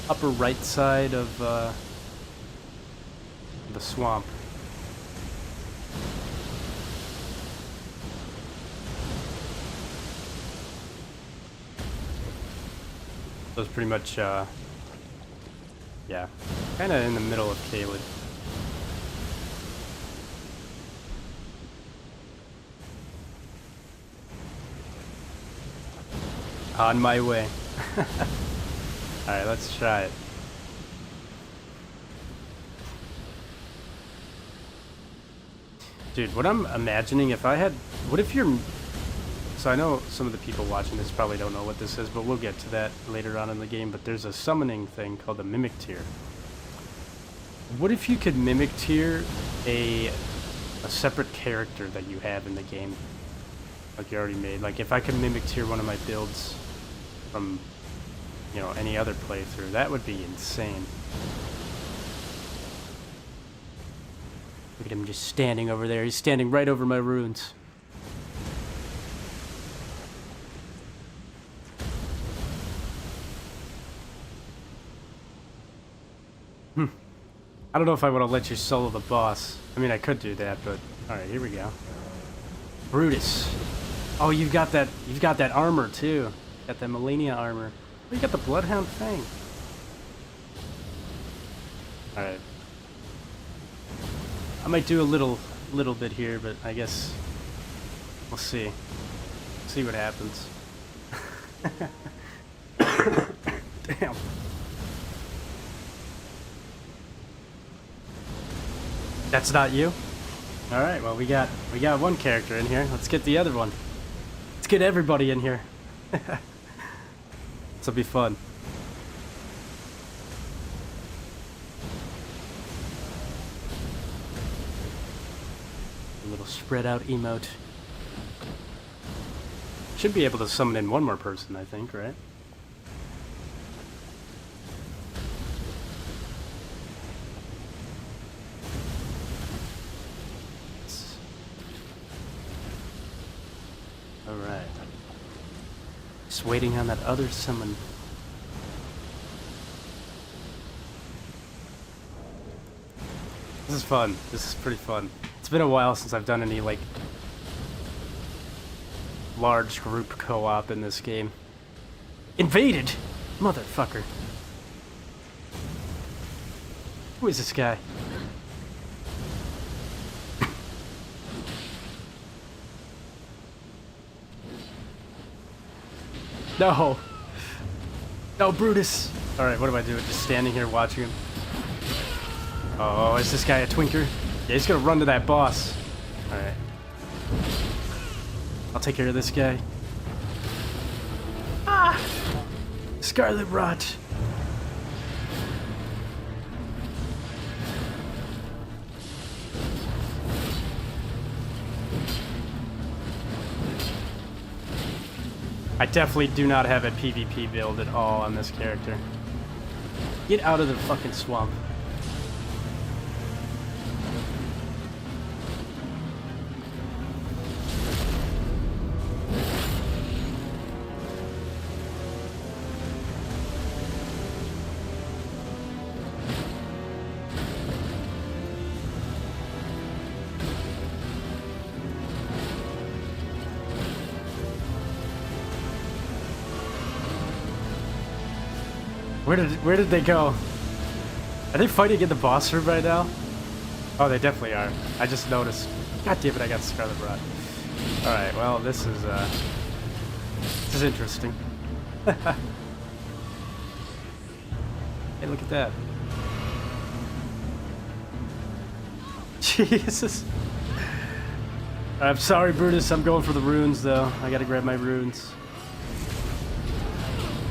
upper right side of the swamp. So it's pretty much, yeah, kind of in the middle of Caelid. On my way. Alright, let's try it. Dude, what I'm imagining, if I had... What if you're... So I know some of the people watching this probably don't know what this is, but we'll get to that later on in the game. But there's a summoning thing called the Mimic Tier. What if you could Mimic Tier a separate character that you have in the game? Like you already made. Like if I could Mimic Tier one of my builds from, you know, any other playthrough, that would be insane. Look at him just standing over there. He's standing right over my runes. I don't know if I want to let you solo the boss. I mean, I could do that, but alright, here we go. Brutus. Oh, you've got that armor too. Got that Melania armor. Oh, you got the Bloodhound thing. Alright. I might do a little bit here, but I guess we'll see. See what happens. Damn. That's not you? Alright, well we got one character in here. Let's get the other one. Let's get everybody in here. This'll be fun. A little spread out emote. Should be able to summon in one more person, I think, right? Alright. Just waiting on that other summon. This is fun. This is pretty fun. It's been a while since I've done any, like, large group co-op in this game. Invaded! Motherfucker. Who is this guy? No! No, Brutus! Alright, what do I do? Just standing here watching him? Oh, is this guy a twinker? Yeah, he's gonna run to that boss. Alright. I'll take care of this guy. Ah! Scarlet Rot! I definitely do not have a PvP build at all on this character. Get out of the fucking swamp. Where did they go? Are they fighting in the boss room right now? Oh, they definitely are. I just noticed. God damn it, I got Scarlet Rot. Alright, well, this is interesting. Hey, look at that. Jesus. I'm sorry, Brutus. I'm going for the runes, though. I gotta grab my runes.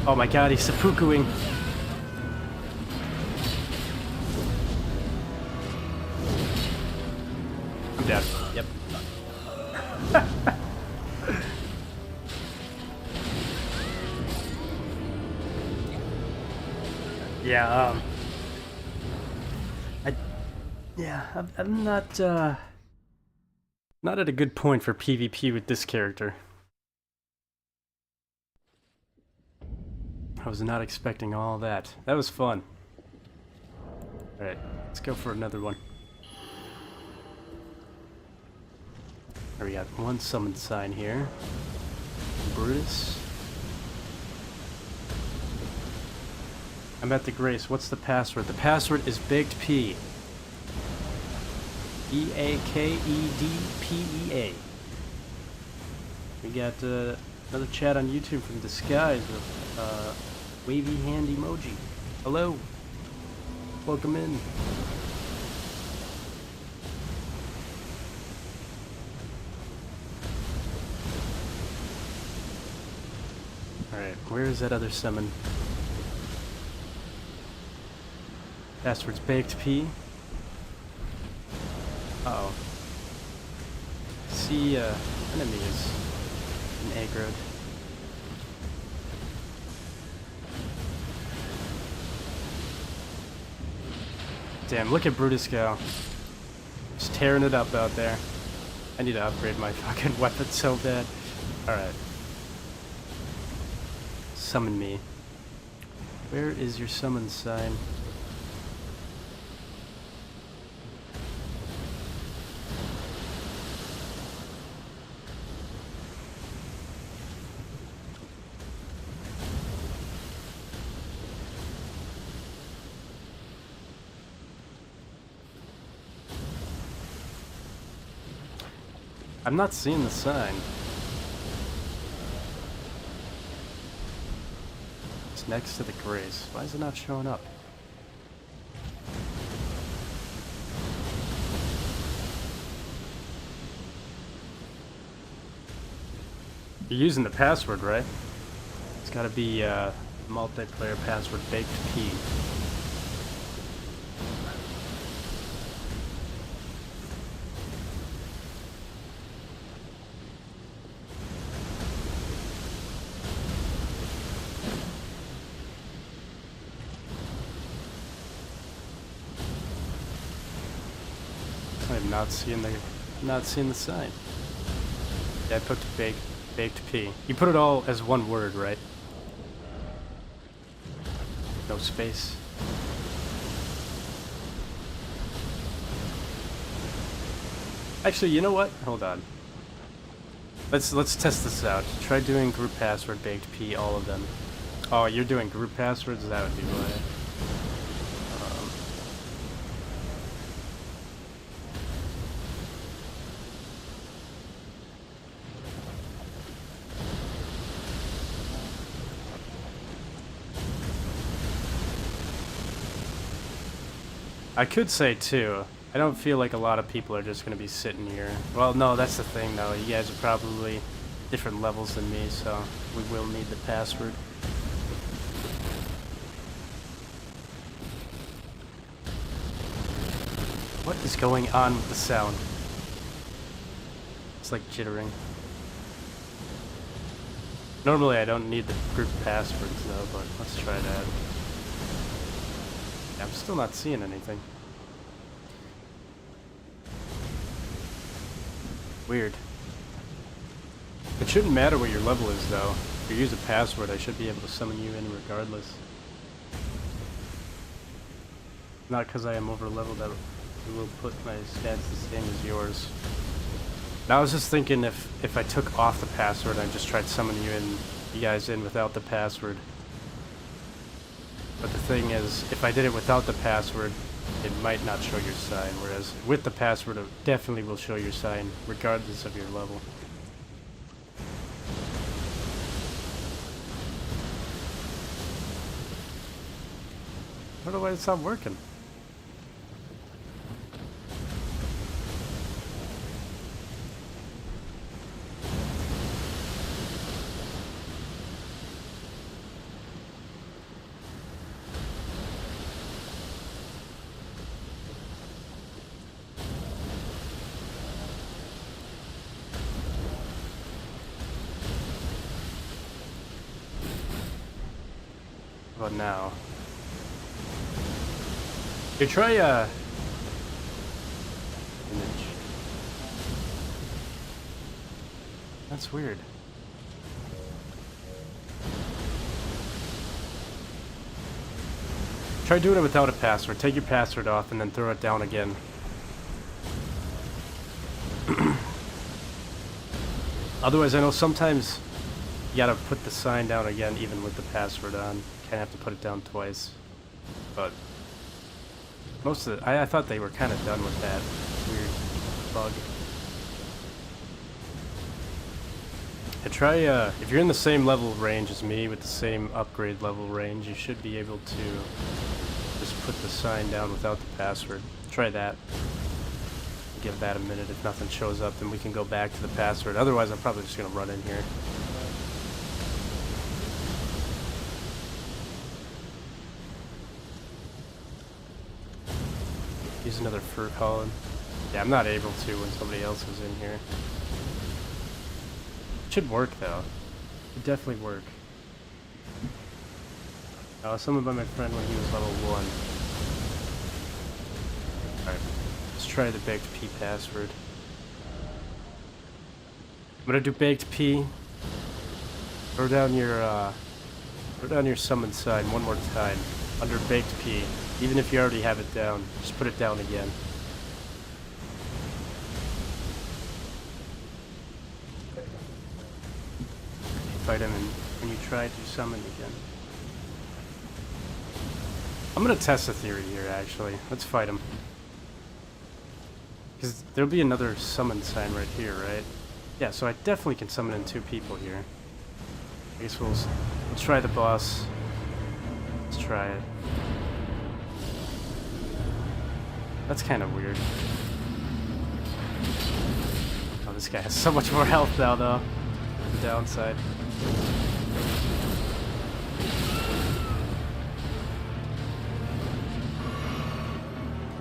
Oh my god, he's seppukuing. I'm dead. Yep. Yeah, I'm not at a good point for PvP with this character. I was not expecting all that. That was fun. Alright, let's go for another one. There we got one summon sign here. Brutus. I'm at the Grace. What's the password? The password is Baked P. E-A-K-E-D-P-E-A. We got another chat on YouTube from Disguise with wavy hand emoji. Hello. Welcome in. Alright, where is that other summon? Password's Baked P. Uh-oh. See, enemy is an aggroed. Damn, look at Brutus go. Just tearing it up out there. I need to upgrade my fucking weapon so bad. Alright. Summon me. Where is your summon sign? I'm not seeing the sign. It's next to the Grace. Why is it not showing up? You're using the password, right? gotta be multiplayer password baked P. I'm not seeing the sign. Yeah, I put baked P. You put it all as one word, right? No space. Actually, you know what? Hold on. Let's test this out. Try doing group password baked P, all of them. Oh, you're doing group passwords? That would be why. I could say too, I don't feel like a lot of people are just going to be sitting here. Well, no, that's the thing though. You guys are probably different levels than me, so we will need the password. What is going on with the sound? It's like jittering. Normally I don't need the group passwords though, but let's try that. I'm still not seeing anything. Weird. It shouldn't matter what your level is though. If you use a password, I should be able to summon you in regardless. Not because I am over leveled, that will put my stats the same as yours. Now I was just thinking if I took off the password and just tried summoning you guys in without the password. But the thing is, if I did it without the password, it might not show your sign, whereas with the password, it definitely will show your sign, regardless of your level. I don't know why it's not working. But now, you try image. That's weird. Try doing it without a password. Take your password off and then throw it down again. Otherwise, I know sometimes you gotta put the sign down again, even with the password on. Kinda have to put it down twice. But most of it, I thought they were kind of done with that weird bug. And try, if you're in the same level range as me, with the same upgrade level range, you should be able to just put the sign down without the password. Try that. Give that a minute. If nothing shows up, then we can go back to the password. Otherwise, I'm probably just gonna run in here. Use another fur column. Yeah, I'm not able to when somebody else is in here. It should work though. It definitely work. I was summoned by my friend when he was level 1. Alright, let's try the baked P password. I'm gonna do baked P. Throw down your summon sign one more time under baked P. Even if you already have it down, just put it down again. Fight him and you try to summon again. I'm gonna test a theory here actually. Let's fight him. Because there'll be another summon sign right here, right? Yeah, so I definitely can summon in 2 people here. I guess we'll try the boss. Let's try it. That's kind of weird. Oh, this guy has so much more health now, though. The downside.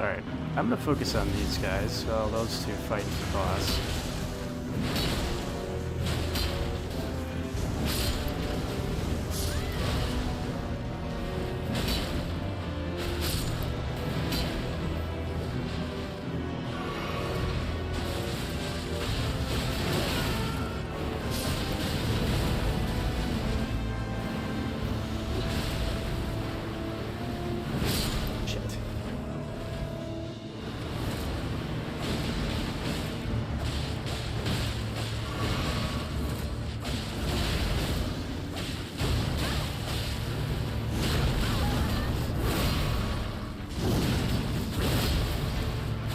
Alright, I'm gonna focus on these guys while those two fight the boss.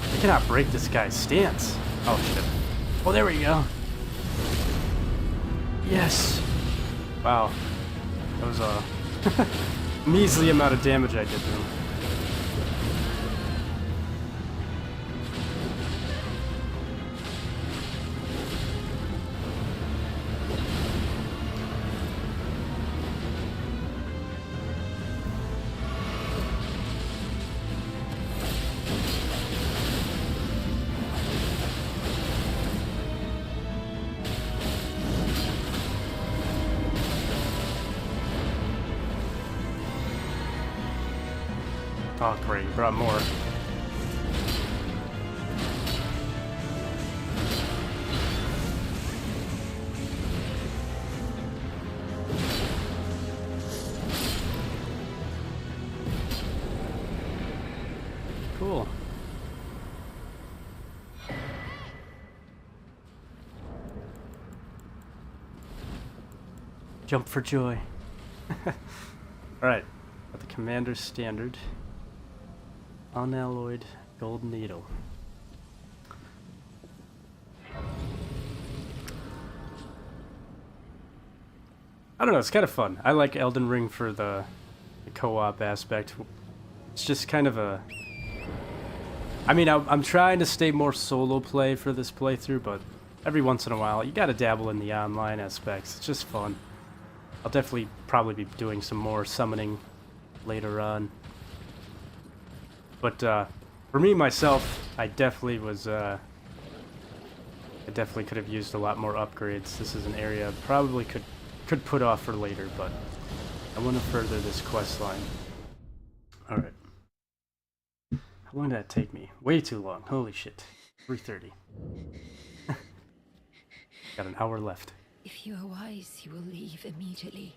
I cannot break this guy's stance. Oh shit. Oh, there we go. Yes. Wow. That was a measly amount of damage I did to him. Oh great, brought more. Cool. Jump for joy. Alright, got the Commander's Standard. Unalloyed gold needle. I don't know, it's kind of fun. I like Elden Ring for the co-op aspect. It's just kind of a... I mean, I'm trying to stay more solo play for this playthrough, but every once in a while, you gotta dabble in the online aspects. It's just fun. I'll definitely probably be doing some more summoning later on. But for me, myself, I definitely was... I definitely could have used a lot more upgrades. This is an area I probably could put off for later, but I want to further this quest line. Alright. How long did that take me? Way too long. Holy shit. 3:30. Got an hour left. If you are wise, you will leave immediately.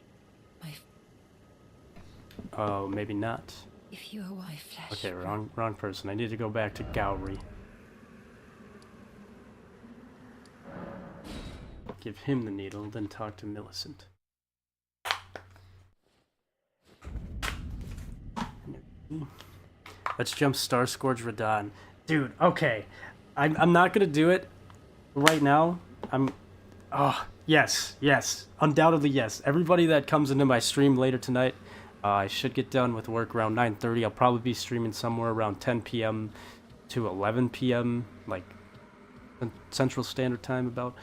Oh, maybe not. If you are wise, flesh. Okay, wrong person. I need to go back to Gowry. Give him the needle, then talk to Millicent. Let's jump Star Scourge Radahn. Dude, okay. I'm not gonna do it right now. Oh, yes. Undoubtedly, yes. Everybody that comes into my stream later tonight, I should get done with work around 9:30. I'll probably be streaming somewhere around 10 p.m. to 11 p.m. like Central Standard Time about.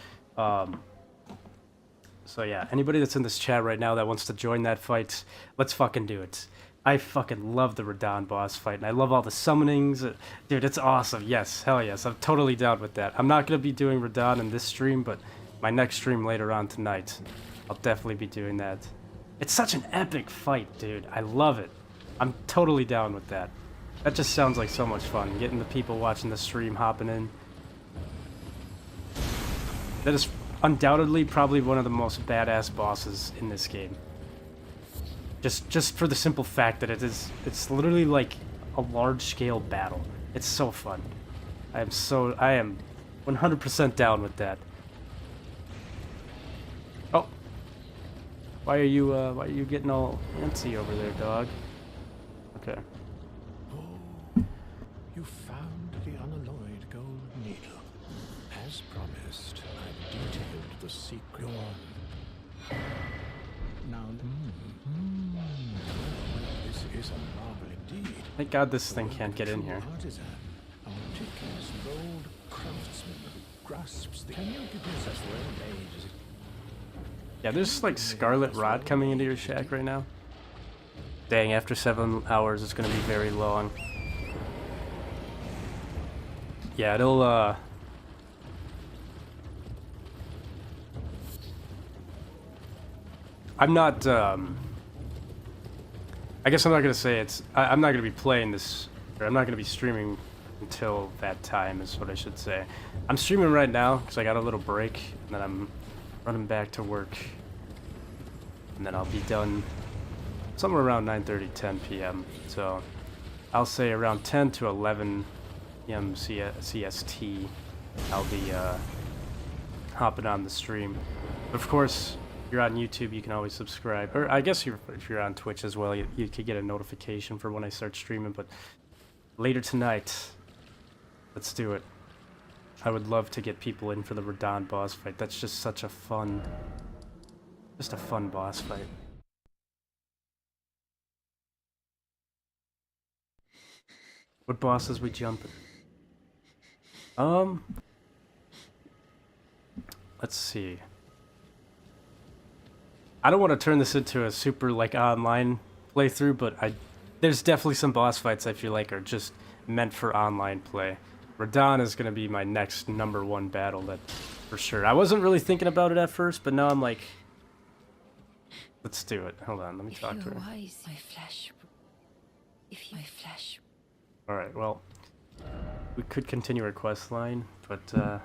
So yeah, anybody that's in this chat right now that wants to join that fight, let's fucking do it. I fucking love the Radahn boss fight, and I love all the summonings. Dude, it's awesome. Yes, hell yes. I'm totally down with that. I'm not going to be doing Radahn in this stream, but my next stream later on tonight, I'll definitely be doing that. It's such an epic fight, dude. I love it. I'm totally down with that. That just sounds like so much fun, getting the people watching the stream hopping in. That is undoubtedly probably one of the most badass bosses in this game. Just for the simple fact that it's literally like a large-scale battle. It's so fun. I am 100% down with that. Oh. Why are you getting all antsy over there, dog? Okay. Oh, you found the unalloyed gold needle. As promised, I've detailed the secret. Go on. Now, this is a marvel indeed. Thank God this thing can't get in here. Artisan, a meticulous bold craftsman who grasps the... Can you give me such well made as it... Yeah, there's like Scarlet Rot coming into your shack right now. Dang, after 7 hours it's gonna be very long. Yeah, it'll, I'm not, I guess I'm not gonna say it's, I'm not gonna be playing this, or I'm not gonna be streaming until that time is what I should say. I'm streaming right now, because I got a little break, and then I'm running back to work. And then I'll be done somewhere around 9:30, 10 p.m. So I'll say around 10 to 11 p.m. CST, I'll be hopping on the stream. But of course, if you're on YouTube, you can always subscribe. Or I guess if you're on Twitch as well, you could get a notification for when I start streaming. But later tonight, let's do it. I would love to get people in for the Radahn boss fight. That's just such a fun... just a fun boss fight. What bosses we jumping? Let's see. I don't want to turn this into a super like online playthrough, but there's definitely some boss fights I feel like are just meant for online play. Radahn is going to be my next #1 battle, that for sure. I wasn't really thinking about it at first, but now I'm like, let's do it. Hold on, let me talk to her. All right, well, we could continue our quest line, but I'm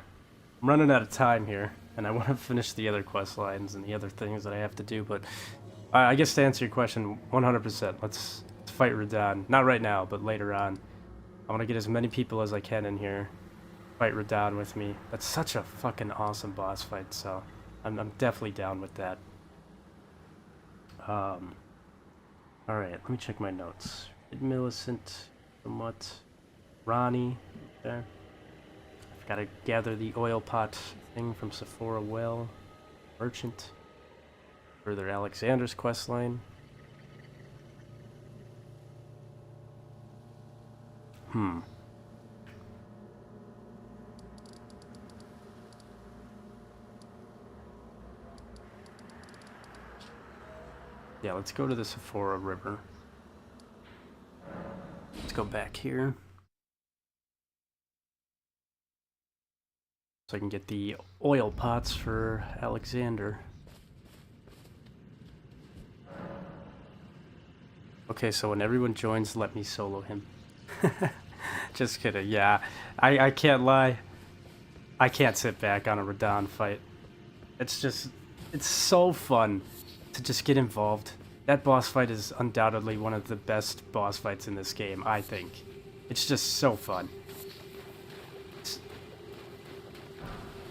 running out of time here, and I want to finish the other quest lines and the other things that I have to do. But I guess to answer your question, 100%. Let's fight Radahn. Not right now, but later on. I want to get as many people as I can in here, fight Radahn with me. That's such a fucking awesome boss fight, so I'm definitely down with that. All right, let me check my notes. Millicent. Somewhat. Ronnie, there. I've got to gather the oil pot thing from Sephora Well. Merchant. Further Alexander's questline. Yeah, let's go to the Sephora River. Let's go back here. So I can get the oil pots for Alexander. Okay, so when everyone joins, let me solo him. Just kidding, yeah. I can't lie. I can't sit back on a Radahn fight. It's so fun to just get involved. That boss fight is undoubtedly one of the best boss fights in this game, I think. It's just so fun.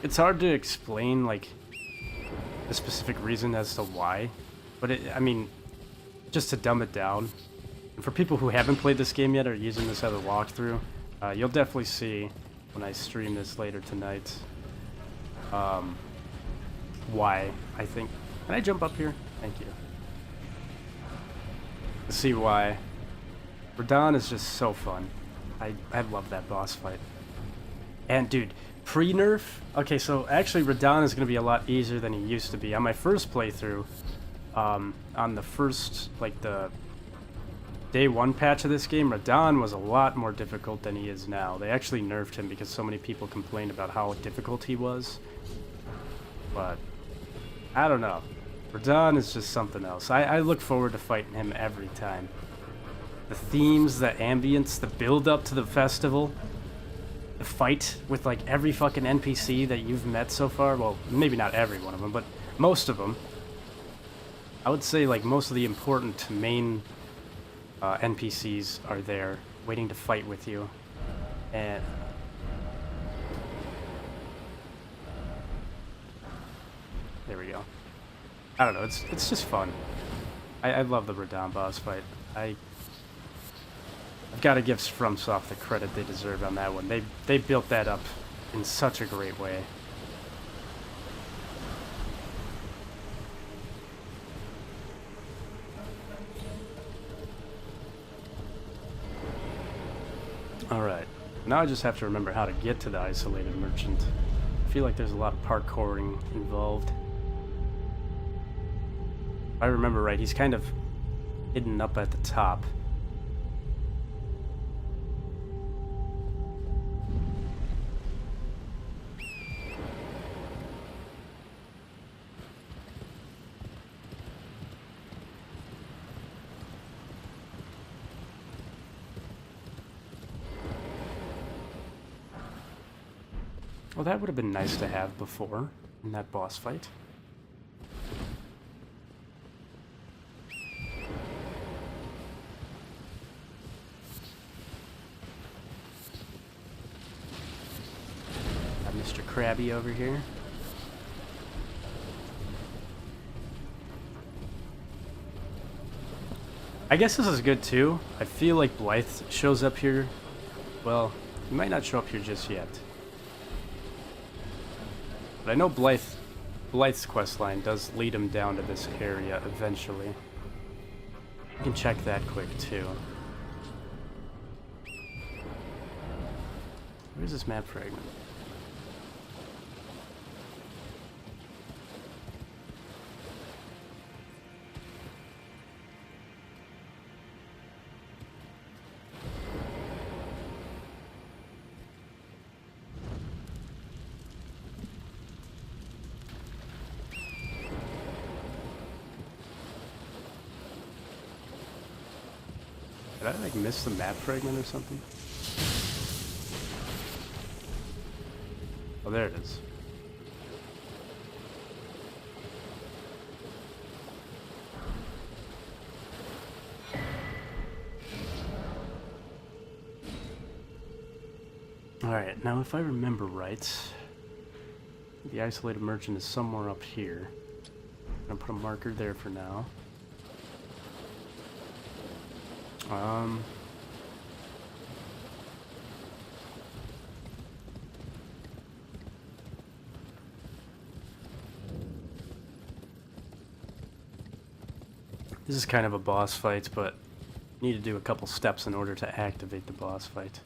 It's hard to explain, like, the specific reason as to why. But, I mean, just to dumb it down. And for people who haven't played this game yet or using this as a walkthrough, you'll definitely see when I stream this later tonight why, I think. Can I jump up here? Thank you. To see why. Radahn is just so fun. I love that boss fight. And dude, pre-nerf? Okay, so actually Radahn is going to be a lot easier than he used to be. On my first playthrough, on the first, like the day 1 patch of this game, Radahn was a lot more difficult than he is now. They actually nerfed him because so many people complained about how difficult he was. But, I don't know. Radahn is just something else. I look forward to fighting him every time. The themes, the ambience, the build-up to the festival, the fight with like every fucking NPC that you've met so far. Well, maybe not every one of them, but most of them. I would say like most of the important main NPCs are there, waiting to fight with you. And there we go. I don't know, it's just fun. I love the Radahn boss fight. I've got to give FromSoftware the credit they deserve on that one. They built that up in such a great way. Alright, now I just have to remember how to get to the isolated merchant. I feel like there's a lot of parkouring involved. If I remember right, he's kind of hidden up at the top. Well, that would have been nice to have before in that boss fight. Got Mr. Krabby over here. I guess this is good too. I feel like Blythe shows up here. Well, he might not show up here just yet. But I know Blythe's questline does lead him down to this area eventually. You can check that quick too. Where's this map fragment? Did I like miss the map fragment or something? Oh, there it is. Alright, now if I remember right, the isolated merchant is somewhere up here. I'm gonna put a marker there for now. This is kind of a boss fight, but need to do a couple steps in order to activate the boss fight.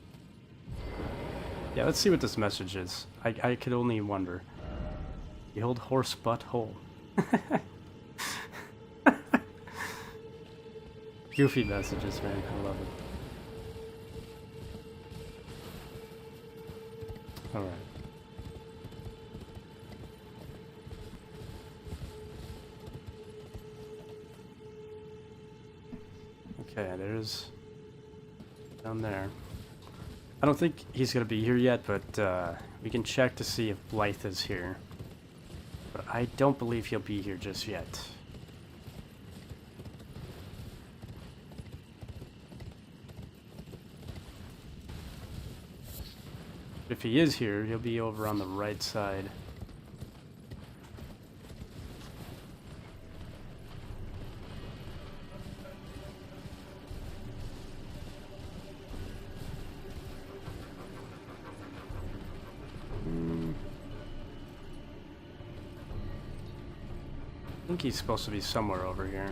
Yeah, let's see what this message is. I could only wonder. Behold horse butt hole. Goofy messages, man. I love it. Alright. Okay, there's... down there. I don't think he's gonna be here yet, but we can check to see if Blythe is here. But I don't believe he'll be here just yet. If he is here, he'll be over on the right side. I think he's supposed to be somewhere over here.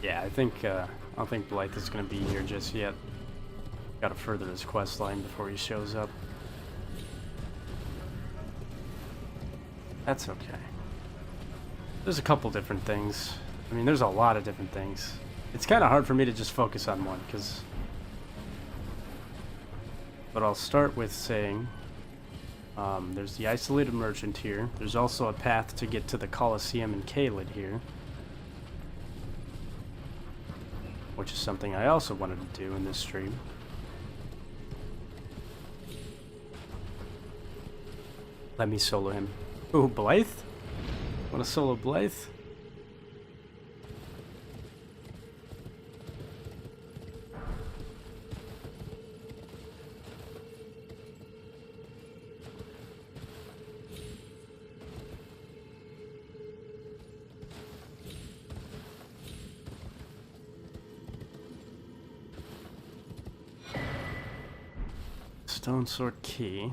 Yeah, I don't think Blythe is going to be here just yet. Got to further his quest line before he shows up. That's okay. There's a couple different things. I mean, there's a lot of different things. It's kind of hard for me to just focus on one, because... But I'll start with saying... there's the isolated merchant here. There's also a path to get to the Colosseum in Caelid here. Which is something I also wanted to do in this stream. Let me solo him. Ooh, Blythe? Want to solo Blythe? Stone sword key.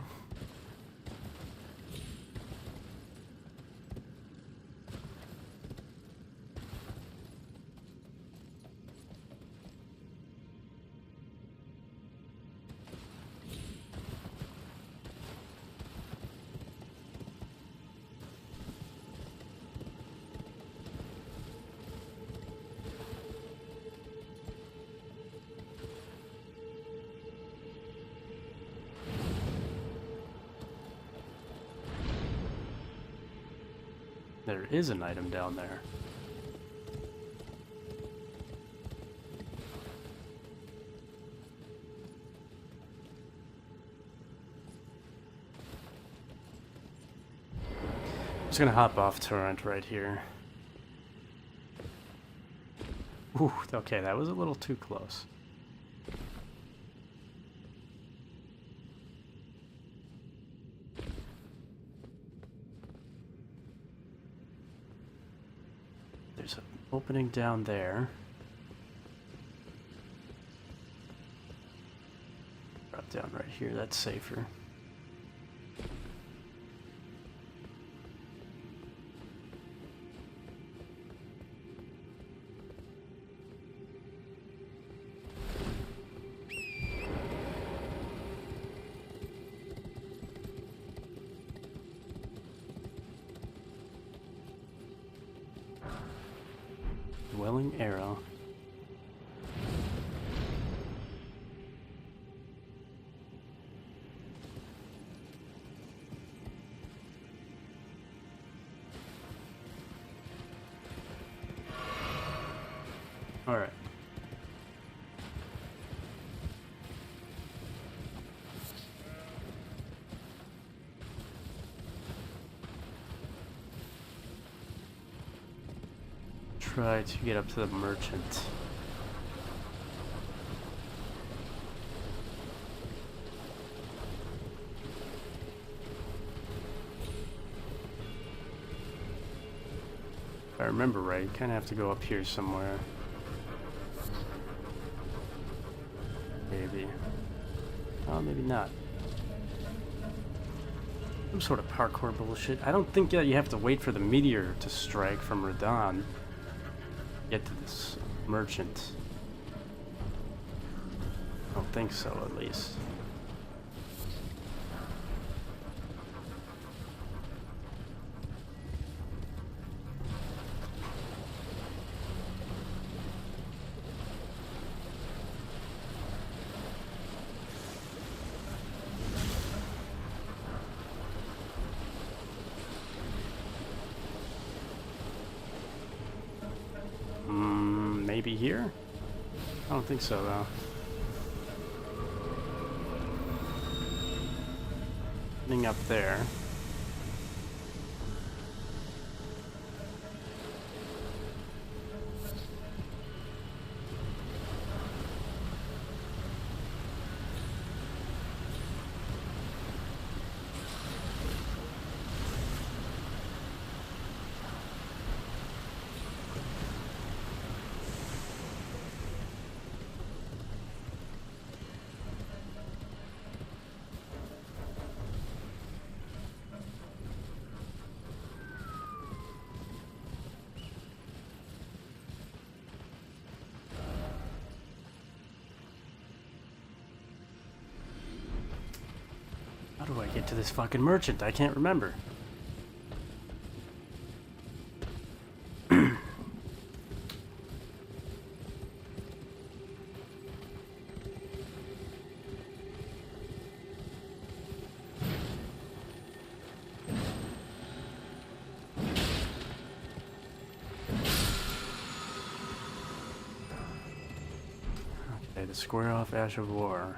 There is an item down there. I'm just gonna hop off Torrent right here. Ooh, okay, that was a little too close. There's an opening down there. Drop down right here, that's safer. Dwelling arrow. All right. Try to get up to the merchant. If I remember right, you kind of have to go up here somewhere. Maybe. Oh, maybe not. Some sort of parkour bullshit. I don't think that you have to wait for the meteor to strike from Radon. Get to this merchant. I don't think so, at least. Maybe here? I don't think so, though. Getting up there. How do I get to this fucking merchant? I can't remember. Okay, the square off Ash of War.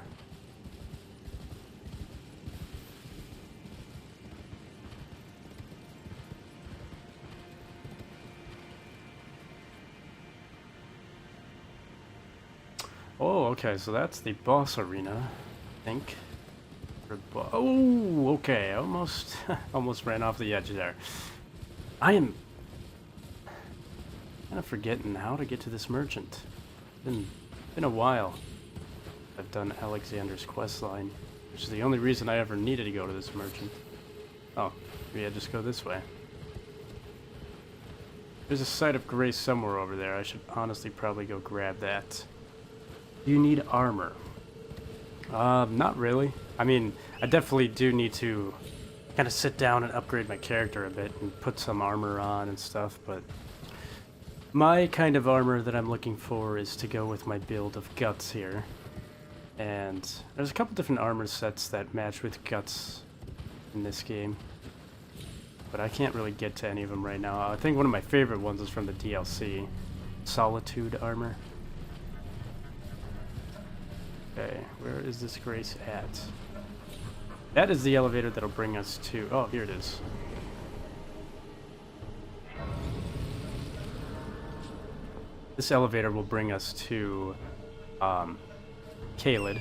Oh, okay, so that's the boss arena, I think. Oh, okay, almost, almost ran off the edge there. I am kind of forgetting how to get to this merchant. Been a while. I've done Alexander's questline, which is the only reason I ever needed to go to this merchant. Oh, maybe I just go this way. There's a site of grace somewhere over there. I should honestly probably go grab that. You need armor. Not really. I mean, I definitely do need to kind of sit down and upgrade my character a bit and put some armor on and stuff, but my kind of armor that I'm looking for is to go with my build of Guts here. And there's a couple different armor sets that match with Guts in this game. but I can't really get to any of them right now. I think one of my favorite ones is from the DLC, Solitude Armor. Okay, where is this Grace at? That is the elevator that'll bring us to... Oh, here it is. This elevator will bring us to Caelid,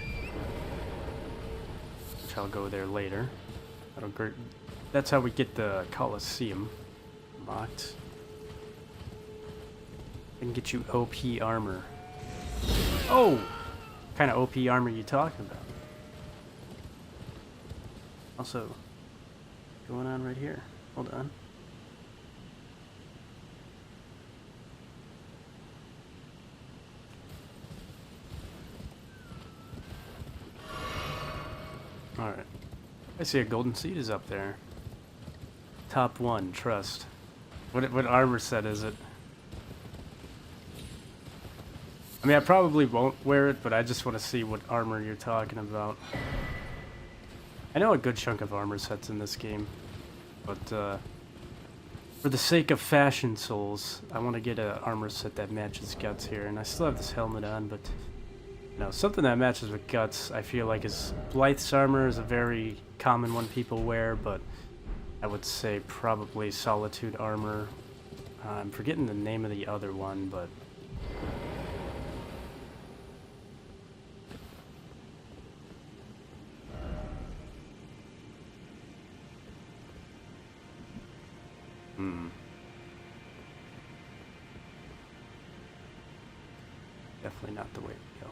which I'll go there later. That's how we get the Colosseum unlocked. And get you OP armor. Oh! What kind of OP armor are you talking about? Also, what's going on right here? Hold on. Alright. I see a golden seed is up there. Top 1, trust. What armor set is it? I mean, I probably won't wear it, but I just want to see what armor you're talking about. I know a good chunk of armor sets in this game, but for the sake of fashion souls, I want to get an armor set that matches Guts here. And I still have this helmet on, but you know, something that matches with Guts, I feel like is Blythe's armor is a very common one people wear, but I would say probably Solitude armor. I'm forgetting the name of the other one, but definitely not the way to go.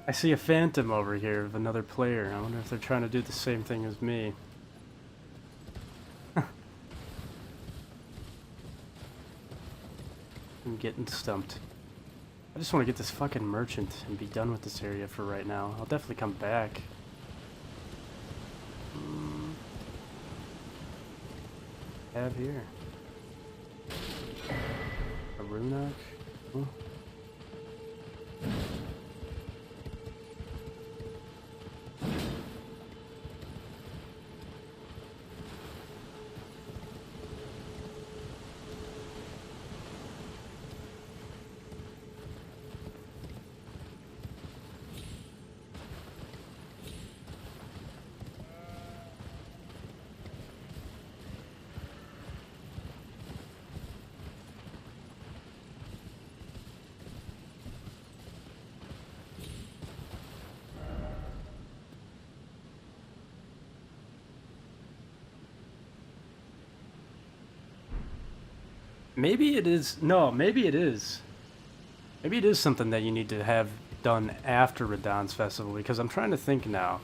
I see a phantom over here of another player. I wonder if they're trying to do the same thing as me. I'm getting stumped. I just want to get this fucking merchant and be done with this area for right now. I'll definitely come back. Have here. A Runok? Huh? Maybe it is. No, maybe it is. Maybe it is something that you need to have done after Radahn's festival, because I'm trying to think now.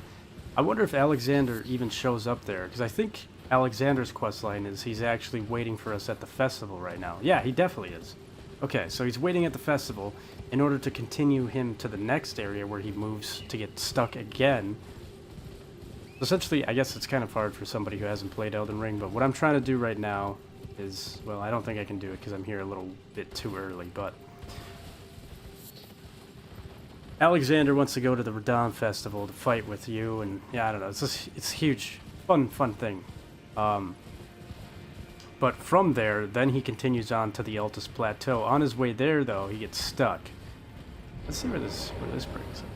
I wonder if Alexander even shows up there, because I think Alexander's questline is he's actually waiting for us at the festival right now. Yeah, he definitely is. Okay, so he's waiting at the festival in order to continue him to the next area where he moves to get stuck again. Essentially, I guess it's kind of hard for somebody who hasn't played Elden Ring, but what I'm trying to do right now is, well, I don't think I can do it because I'm here a little bit too early, but Alexander wants to go to the Radahn festival to fight with you, and yeah, I don't know, it's a huge, fun thing. But from there, then he continues on to the Altus Plateau. On his way there, though, he gets stuck. Let's see where this brings him.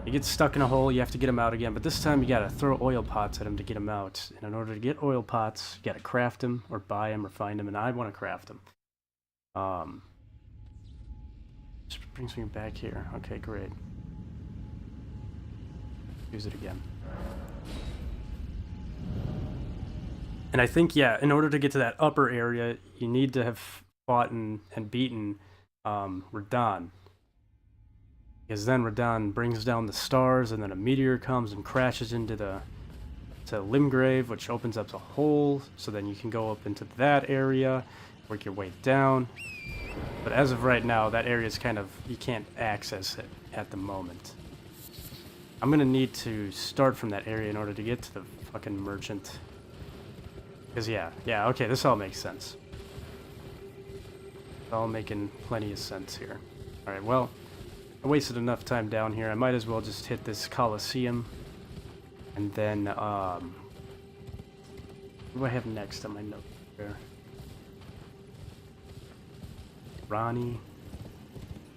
He gets stuck in a hole, you have to get him out again, but this time you gotta throw oil pots at him to get him out. And in order to get oil pots, you gotta craft them, or buy them, or find them, and I want to craft them. This brings me back here. Okay, great. Use it again. And I think, yeah, in order to get to that upper area, you need to have fought and beaten Radahn. Because then Radahn brings down the stars, and then a meteor comes and crashes into Limgrave, which opens up a hole, so then you can go up into that area, work your way down. But as of right now, that area is kind of, you can't access it at the moment. I'm gonna need to start from that area in order to get to the fucking merchant. Because yeah, okay, this all makes sense. It's all making plenty of sense here. Alright, well, I wasted enough time down here. I might as well just hit this Colosseum. And then, what do I have next on my note here? Ronnie.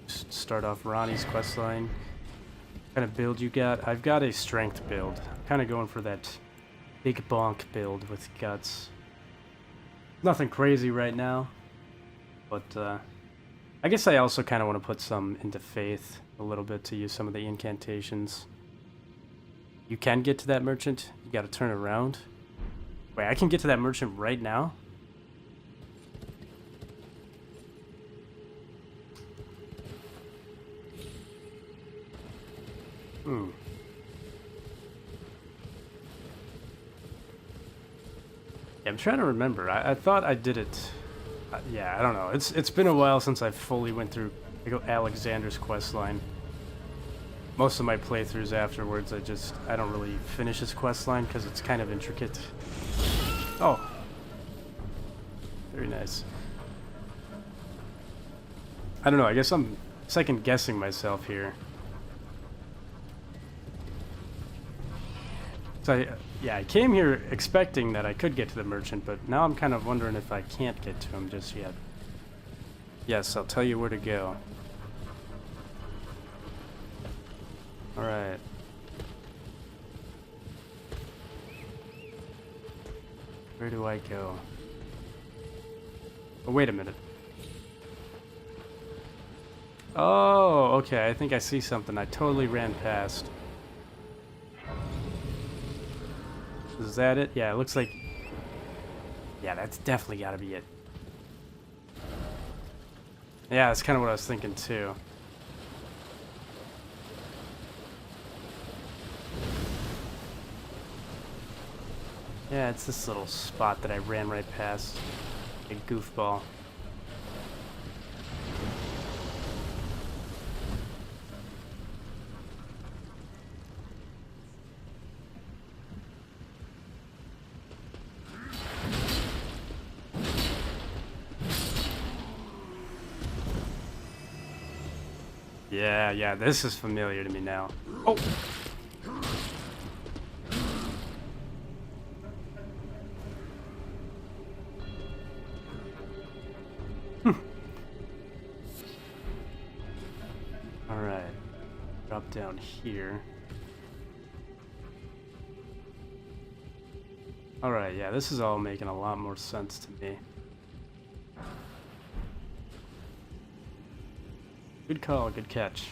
Just start off Ronnie's questline. What kind of build you got? I've got a strength build. I'm kind of going for that big bonk build with guts. Nothing crazy right now. But, I guess I also kind of want to put some into faith a little bit to use some of the incantations. You can get to that merchant. You gotta turn around. Wait, I can get to that merchant right now? Hmm. Yeah, I'm trying to remember. I thought I did it. Yeah, I don't know. It's been a while since I fully went through Alexander's questline. Most of my playthroughs afterwards, I don't really finish his questline because it's kind of intricate. Oh. Very nice. I don't know, I guess I'm second guessing myself here. So I came here expecting that I could get to the merchant, but now I'm kind of wondering if I can't get to him just yet. Yes, I'll tell you where to go. Alright. Where do I go? Oh, wait a minute. Oh, okay, I think I see something I totally ran past. Is that it? Yeah, it looks like... Yeah, that's definitely gotta be it. Yeah, that's kind of what I was thinking too. Yeah, it's this little spot that I ran right past. A goofball. Yeah, this is familiar to me now. Oh! Alright. Drop down here. Alright, yeah, this is all making a lot more sense to me. Good call, good catch.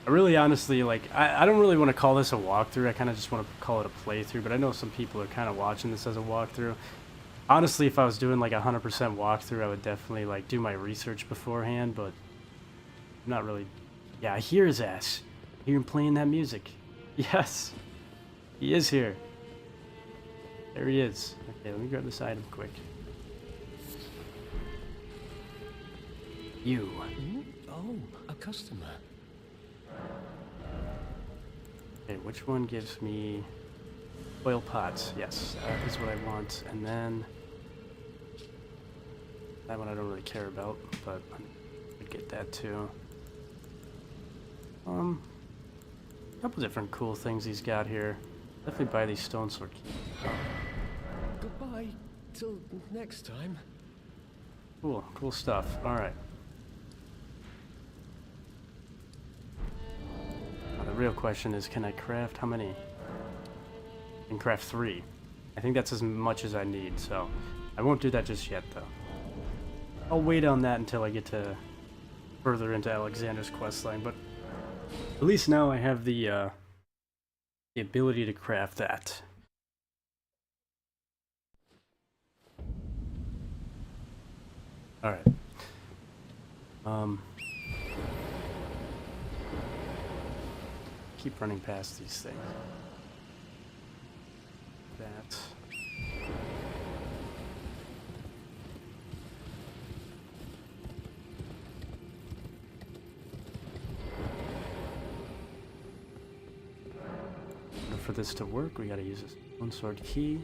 I really honestly, like, I don't really want to call this a walkthrough, I kind of just want to call it a playthrough, but I know some people are kind of watching this as a walkthrough. Honestly, if I was doing like a 100% walkthrough, I would definitely like do my research beforehand, but I'm not really... Yeah, I hear his ass. I hear him playing that music. Yes! He is here. There he is. Okay, let me grab this item quick. You. Oh, a customer. Okay, which one gives me oil pots? Yes, that is what I want. And then that one I don't really care about, but I could get that too. A couple different cool things he's got here. Definitely buy these stone sword keys. Goodbye till next time. Cool stuff. All right. The real question is, can I craft how many? I can craft 3. I think that's as much as I need, so I won't do that just yet, though. I'll wait on that until I get to further into Alexander's questline, but at least now I have the the ability to craft that. Alright. Keep running past these things. That. For this to work, we gotta use this one sword key.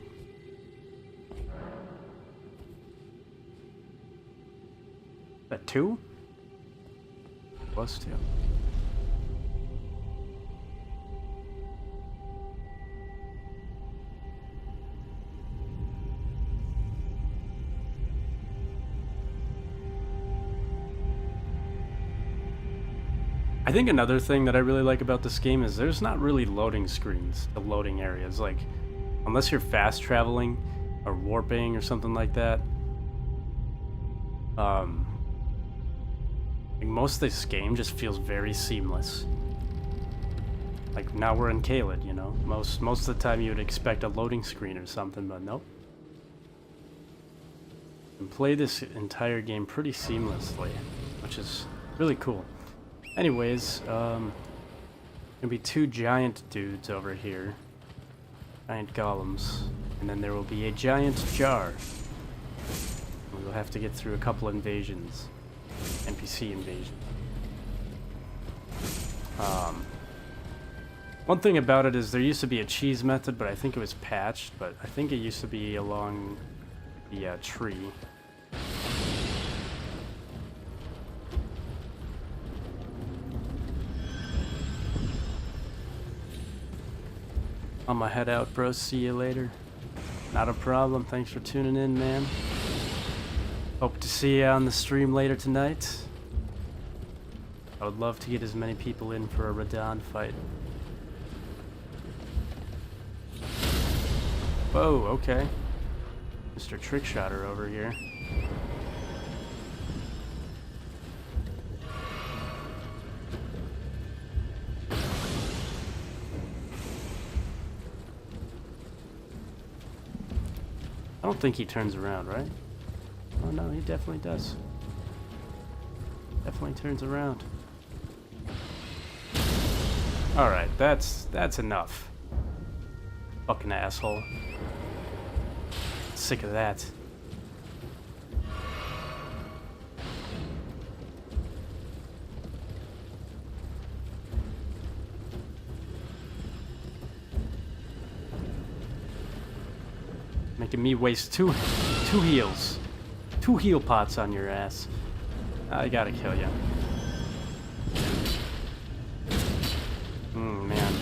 That 2? Plus 2. I think another thing that I really like about this game is there's not really loading screens, the loading areas. Like, unless you're fast traveling or warping or something like that. Like most of this game just feels very seamless. Like now we're in Caelid, you know. Most of the time you would expect a loading screen or something, but nope. You can play this entire game pretty seamlessly, which is really cool. Anyways, gonna be 2 giant dudes over here. Giant golems. And then there will be a giant jar. We'll have to get through a couple invasions. NPC invasion. One thing about it is there used to be a cheese method, but I think it was patched, but I think it used to be along the tree. I'ma head out, bro. See you later. Not a problem. Thanks for tuning in, man. Hope to see you on the stream later tonight. I would love to get as many people in for a Radahn fight. Whoa, okay. Mr. Trickshotter over here. I don't think he turns around, right? Oh no, he definitely does. Definitely turns around. Alright, that's enough. Fucking asshole. Sick of that. Making me waste two heals. 2 heal pots on your ass. I gotta kill you. Man.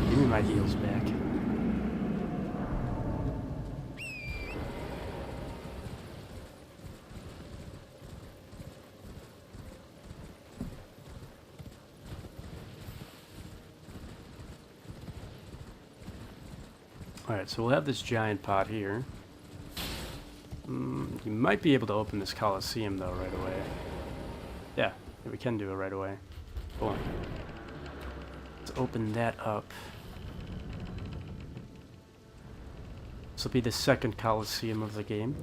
Give me my heals back. Alright, so we'll have this giant pot here. You might be able to open this Coliseum, though, right away. Yeah, we can do it right away. Cool. Let's open that up. This will be the second Coliseum of the game.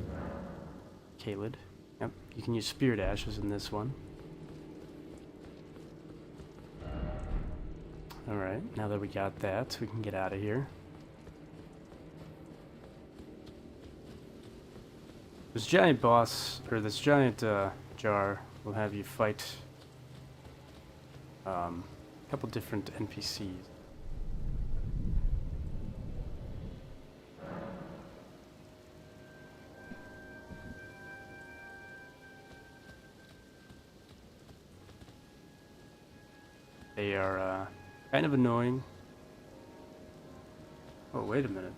Caelid. Yep, you can use Spirit Ashes in this one. Alright, now that we got that, we can get out of here. This giant boss, or this giant jar, will have you fight a couple different NPCs. They are kind of annoying. Oh, wait a minute.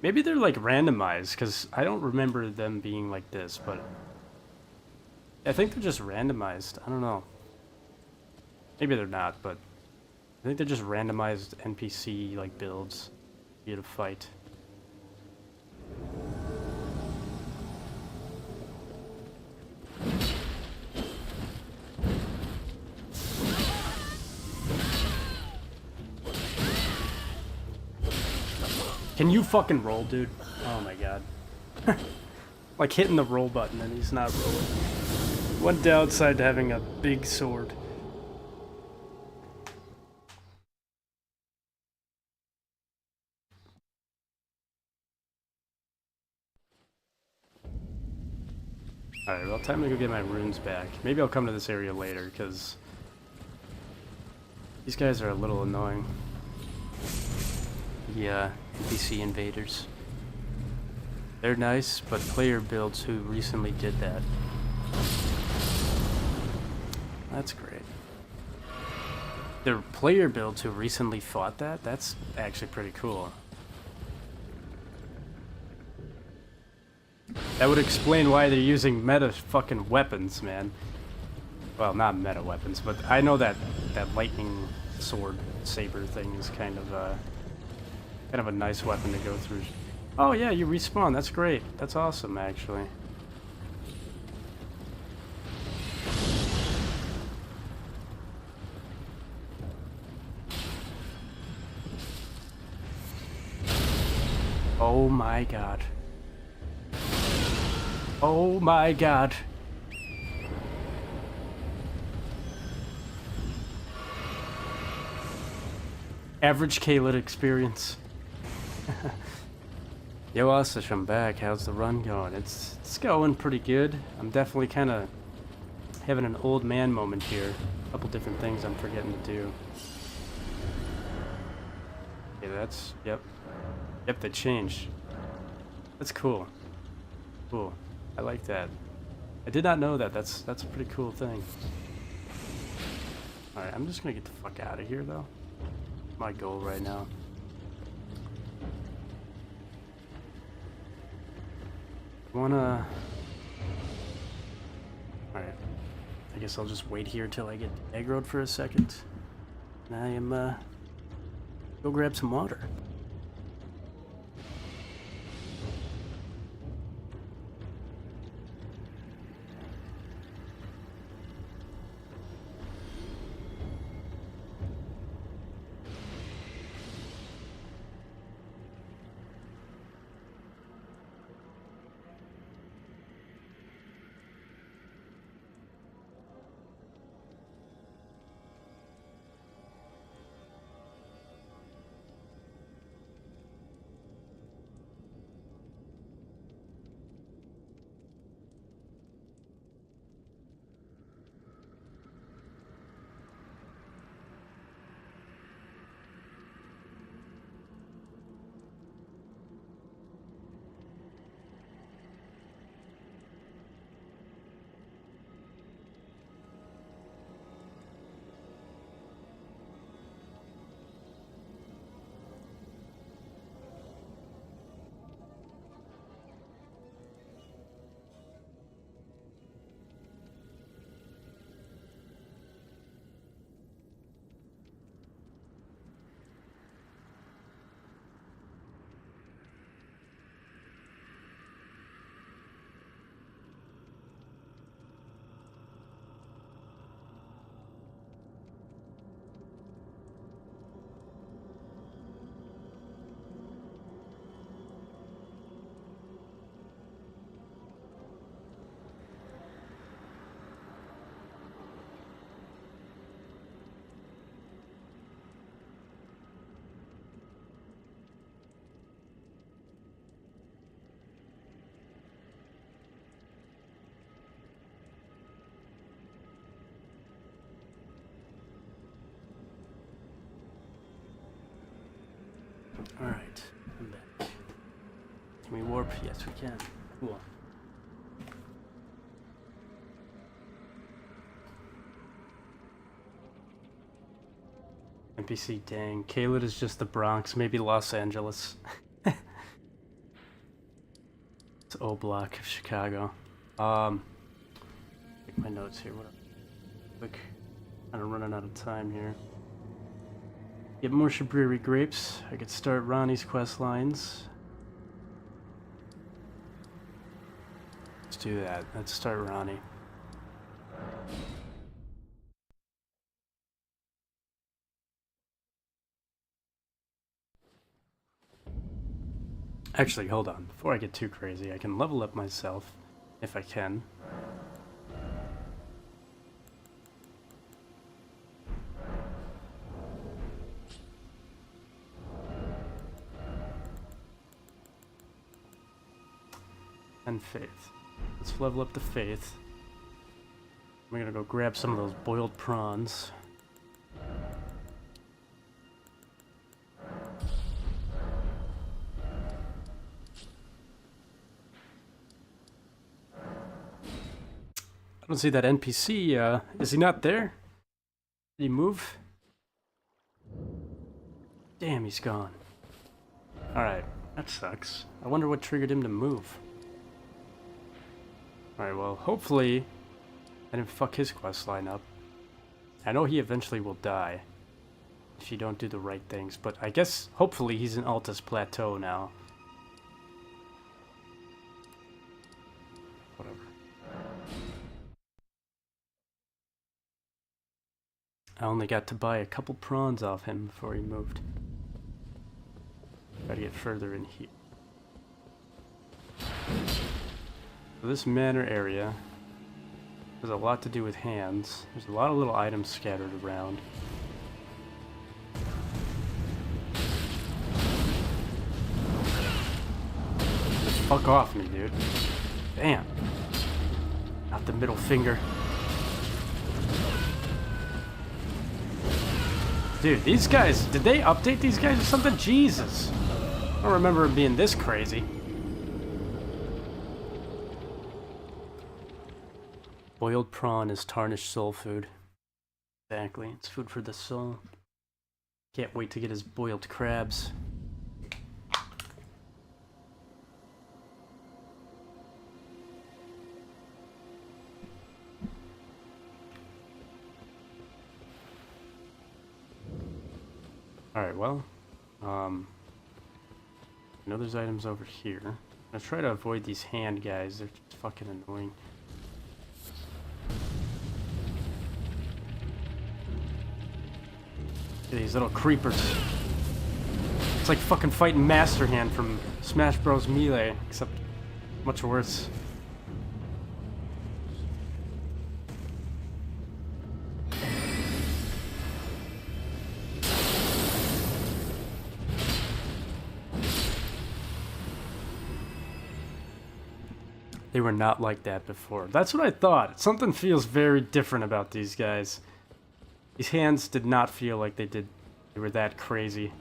Maybe they're like randomized, because I don't remember them being like this, but I think they're just randomized. I don't know. Maybe they're not, but I think they're just randomized NPC like builds for you to fight. Can you fucking roll, dude? Oh my god. Like hitting the roll button and he's not rolling. One downside to having a big sword. Alright, well, time to go get my runes back. Maybe I'll come to this area later, because these guys are a little annoying. Yeah, NPC invaders. They're nice, but player builds who recently did that. That's great. The player builds who recently fought that? That's actually pretty cool. That would explain why they're using meta fucking weapons, man. Well, not meta weapons, but I know that lightning sword saber thing is kind of a nice weapon to go through. Oh yeah, you respawn. That's great. That's awesome, actually. Oh my god. Oh my god. Average Kaled experience. Yo, Austish, I'm back. How's the run going? It's going pretty good. I'm definitely kind of having an old man moment here. A couple different things I'm forgetting to do. Okay, that's... Yep, they changed. That's cool. Cool. I like that. I did not know that. That's a pretty cool thing. Alright, I'm just gonna get the fuck out of here, though. My goal right now. Wanna... Alright. I guess I'll just wait here till I get aggroed for a second. And I am, go grab some water. Alright, I'm back. Can we warp? Yes, we can. Cool. NPC, dang. Kaled is just the Bronx, maybe Los Angeles. O block of Chicago. Take my notes here. What? Quick. Kind of running out of time here. Get more Shabriri grapes. I could start Ronnie's quest lines. Let's do that. Let's start Ronnie. Actually, hold on. Before I get too crazy, I can level up myself, if I can. And faith. Let's level up the faith. We're gonna go grab some of those boiled prawns. I don't see that NPC, is he not there? Did he move? Damn, he's gone. Alright, that sucks. I wonder what triggered him to move. Alright, well, hopefully I didn't fuck his quest line up. I know he eventually will die if you don't do the right things, but I guess hopefully he's in Altus Plateau now. Whatever. I only got to buy a couple prawns off him before he moved. Gotta get further in here. So this manor area has a lot to do with hands. There's a lot of little items scattered around. Just fuck off me, dude. Damn. Not the middle finger. Dude, these guys, did they update these guys or something? Jesus. I don't remember it being this crazy. Boiled prawn is tarnished soul food. Exactly, it's food for the soul. Can't wait to get his boiled crabs. Alright, well, I know there's items over here. I'm gonna try to avoid these hand guys, they're just fucking annoying. These little creepers. It's like fucking fighting Master Hand from Smash Bros. Melee, except much worse. They were not like that before. That's what I thought. Something feels very different about these guys. These hands did not feel like they were that crazy.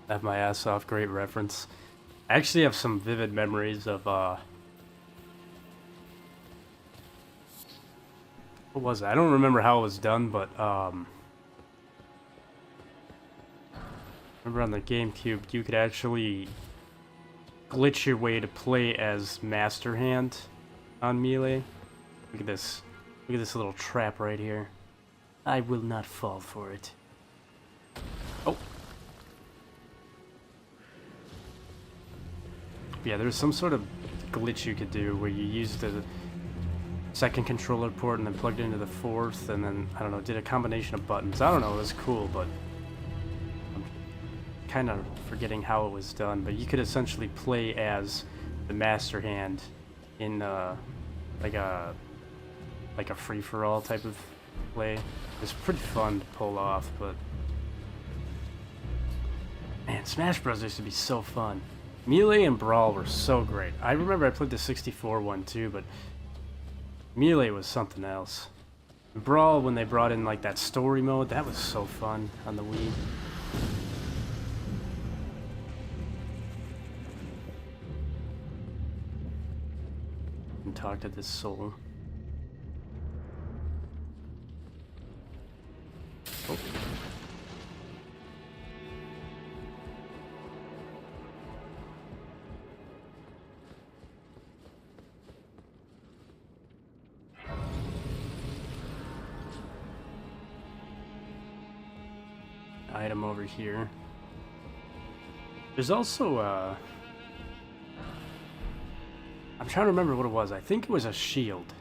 Have my ass off, great reference. I actually have some vivid memories of, what was it? I don't remember how it was done, but, remember on the GameCube, you could actually glitch your way to play as Master Hand on Melee. Look at this. Look at this little trap right here. I will not fall for it. Oh. Yeah, there's some sort of glitch you could do where you used the second controller port and then plugged it into the fourth, and then, I don't know, did a combination of buttons. I don't know, it was cool, but I'm kind of forgetting how it was done. But you could essentially play as the Master Hand in like a free-for-all type of play. It's pretty fun to pull off, but Man, Smash Bros. Used to be so fun. Melee and Brawl were so great. I remember I played the 64 one too, but Melee was something else. Brawl, when they brought in like that story mode, that was so fun on the Wii. And talk to this soul. Oh. Item over here. There's also I'm trying to remember what it was. I think it was a shield.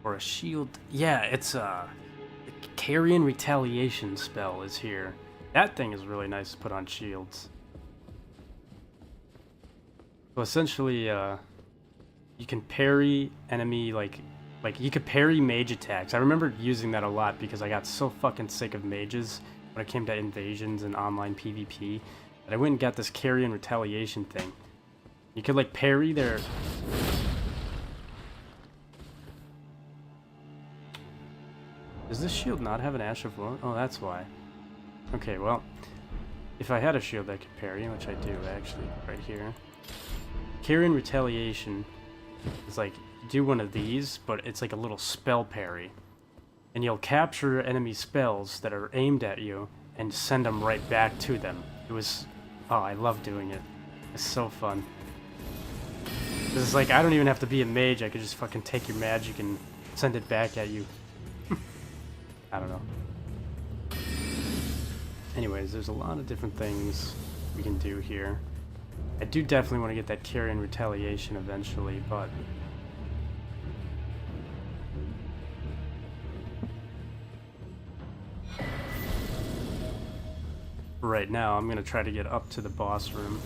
Or a shield. Yeah, it's the Carrion Retaliation spell is here. That thing is really nice to put on shields. So essentially you can parry enemy like you could parry mage attacks. I remember using that a lot because I got so fucking sick of mages when it came to invasions and online PvP, that I went and got this Carrion Retaliation thing. You could like parry their... Does this shield not have an Ash of War? Oh, that's why. Okay, well, if I had a shield that could parry, which I do actually, right here. Carrion Retaliation is like, you do one of these, but it's like a little spell parry. And you'll capture enemy spells that are aimed at you and send them right back to them. It was... Oh, I love doing it. It's so fun. This is like, I don't even have to be a mage. I could just fucking take your magic and send it back at you. I don't know. Anyways, there's a lot of different things we can do here. I do definitely want to get that Carrion Retaliation eventually, but... right now, I'm going to try to get up to the boss room.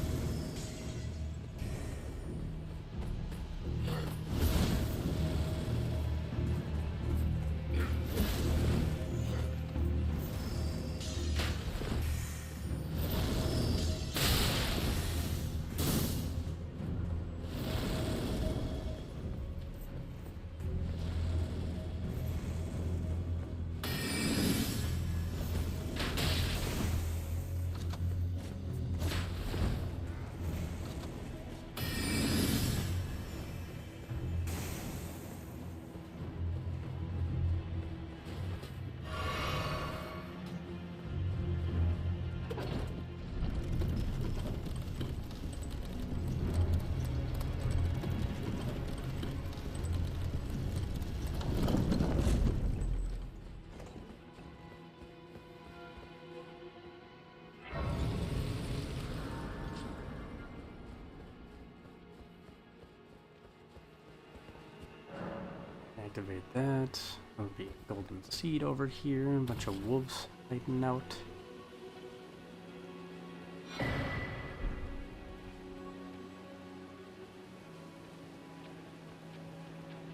Activate that. There'll be a golden seed over here. A bunch of wolves hiding out.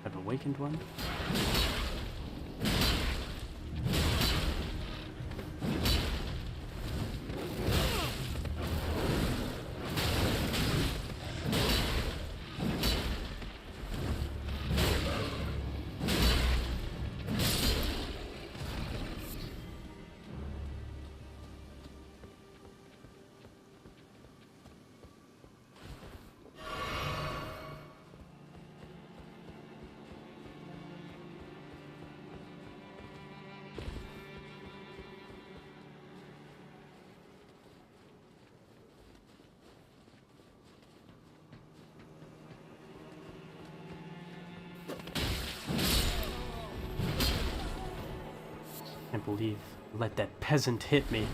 I've awakened one. Can't believe I let that peasant hit me.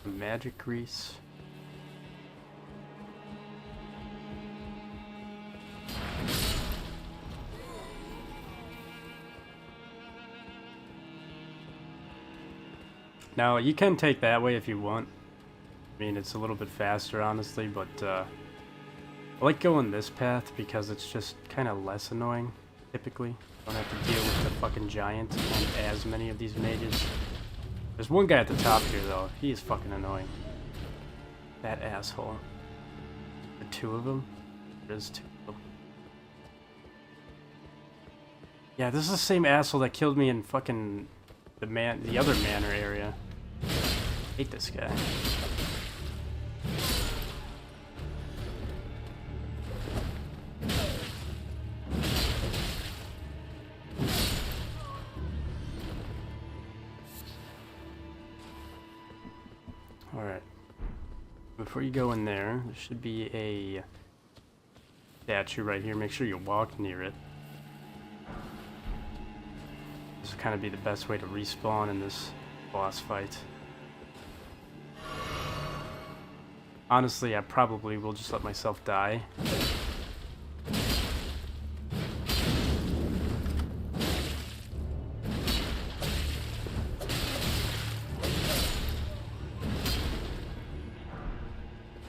Magic grease. Now, you can take that way if you want. I mean, it's a little bit faster, honestly, but I like going this path because it's just kind of less annoying, typically. Don't have to deal with the fucking giant and as many of these mages. There's one guy at the top here, though. He is fucking annoying. That asshole. The two of them? There's two of them. Yeah, this is the same asshole that killed me in fucking the other manor area. Hate this guy. Alright. Before you go in there, there should be a statue right here. Make sure you walk near it. This will kind of be the best way to respawn in this boss fight. Honestly, I probably will just let myself die.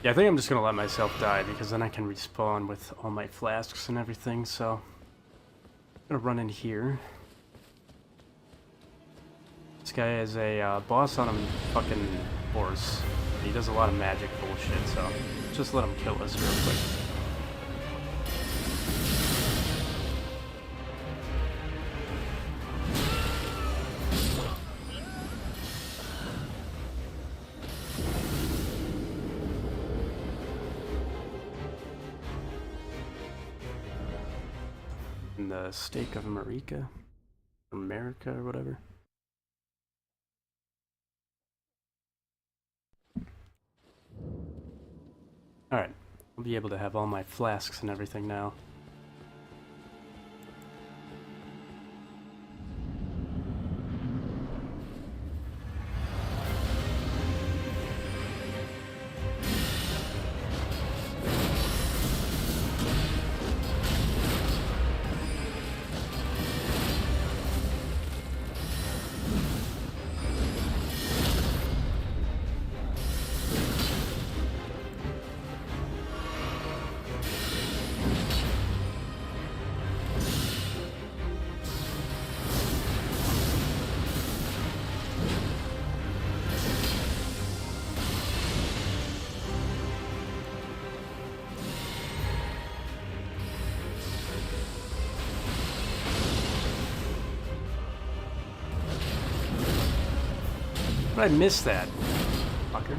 Yeah, I think I'm just gonna let myself die because then I can respawn with all my flasks and everything, so I'm gonna run in here. This guy has a boss on him fucking horse. He does a lot of magic bullshit, so just let him kill us real quick. And the stake of America or whatever. Alright, I'll be able to have all my flasks and everything now. How did I miss that? Fucker.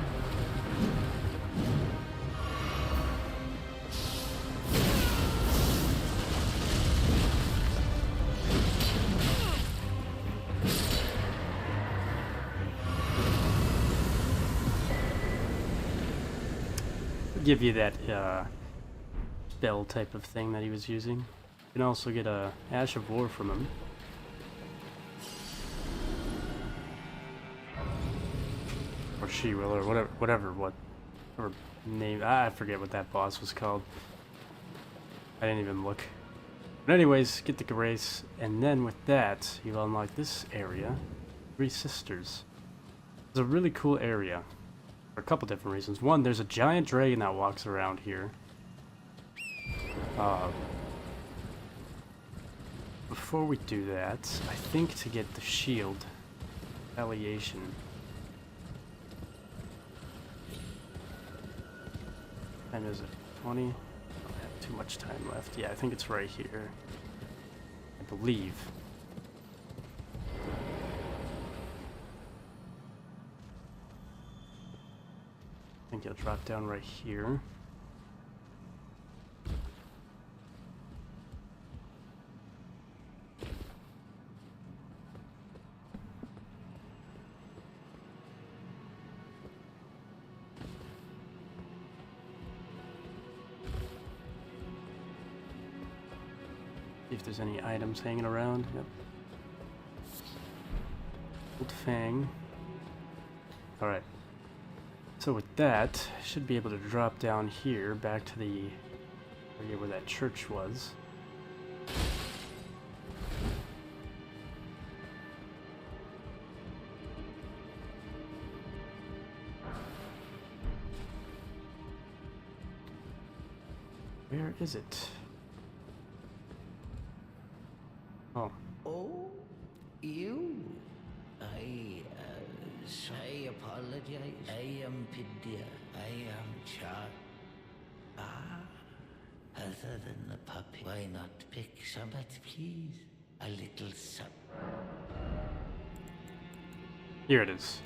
Give you that spell type of thing that he was using. You can also get a Ash of War from him. Or she will, or whatever name. I forget what that boss was called. I didn't even look. But anyways, get the grace, and then with that, you'll unlock this area. Three Sisters. It's a really cool area. For a couple different reasons. One, there's a giant dragon that walks around here. Before we do that, I think to get the shield, retaliation. Time is it? 20? I don't have too much time left. Yeah, I think it's right here. I believe. I think you'll drop down right here. See if there's any items hanging around. Yep. Old Fang. Alright. So with that, I should be able to drop down here back to the area where that church was. Where is it? Oh. Oh, you? I apologize. I am Pidia. I am Char. Other than the puppy, why not pick some, but please, a little sub. Here it is.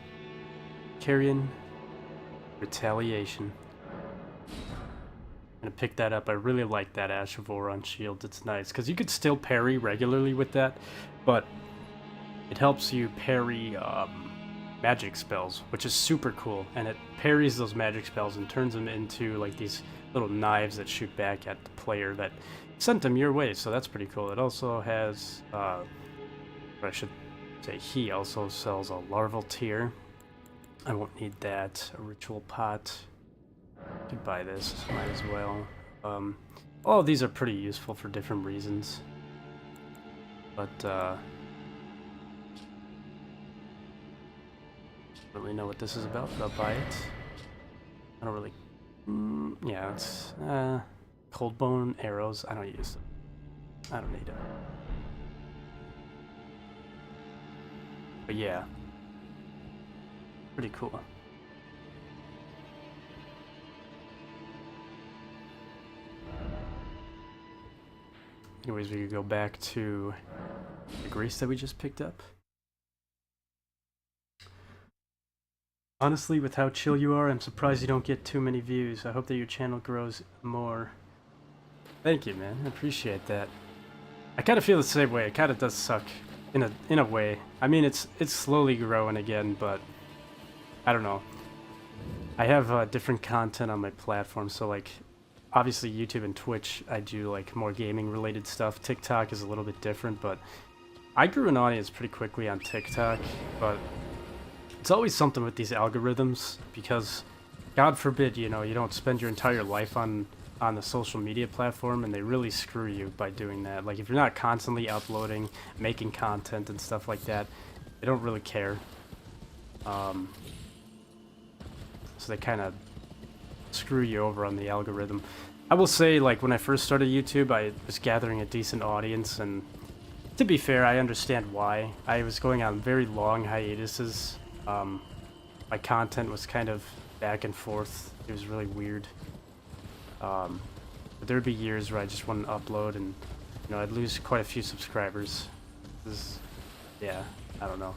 Carrion Retaliation. I'm gonna pick that up. I really like that Ash of War on shield. It's nice because you could still parry regularly with that, but it helps you parry magic spells, which is super cool. And it parries those magic spells and turns them into like these little knives that shoot back at the player that sent them your way. So that's pretty cool. It also has, I should say, he also sells a larval tier. I won't need that. A ritual pot. Could buy this, might as well. All of these are pretty useful for different reasons. But, don't really know what this is about, but I'll buy it. I don't really... yeah, it's, cold bone arrows. I don't use them. I don't need them. But yeah. Pretty cool. Anyways, we could go back to the grease that we just picked up. Honestly, with how chill you are, I'm surprised you don't get too many views. I hope that your channel grows more. Thank you, man. I appreciate that. I kind of feel the same way. It kind of does suck in a way. I mean, it's slowly growing again, but I don't know. I have different content on my platform, so like obviously YouTube and Twitch, I do like more gaming related stuff. TikTok is a little bit different, but I grew an audience pretty quickly on TikTok, but it's always something with these algorithms because God forbid, you know, you don't spend your entire life on the social media platform and they really screw you by doing that. Like if you're not constantly uploading, making content and stuff like that, they don't really care. So they kind of screw you over on the algorithm. I will say, like, when I first started YouTube, I was gathering a decent audience, and to be fair, I understand why. I was going on very long hiatuses. My content was kind of back and forth. It was really weird. But there'd be years where I just wouldn't upload, and, you know, I'd lose quite a few subscribers. Yeah, I don't know.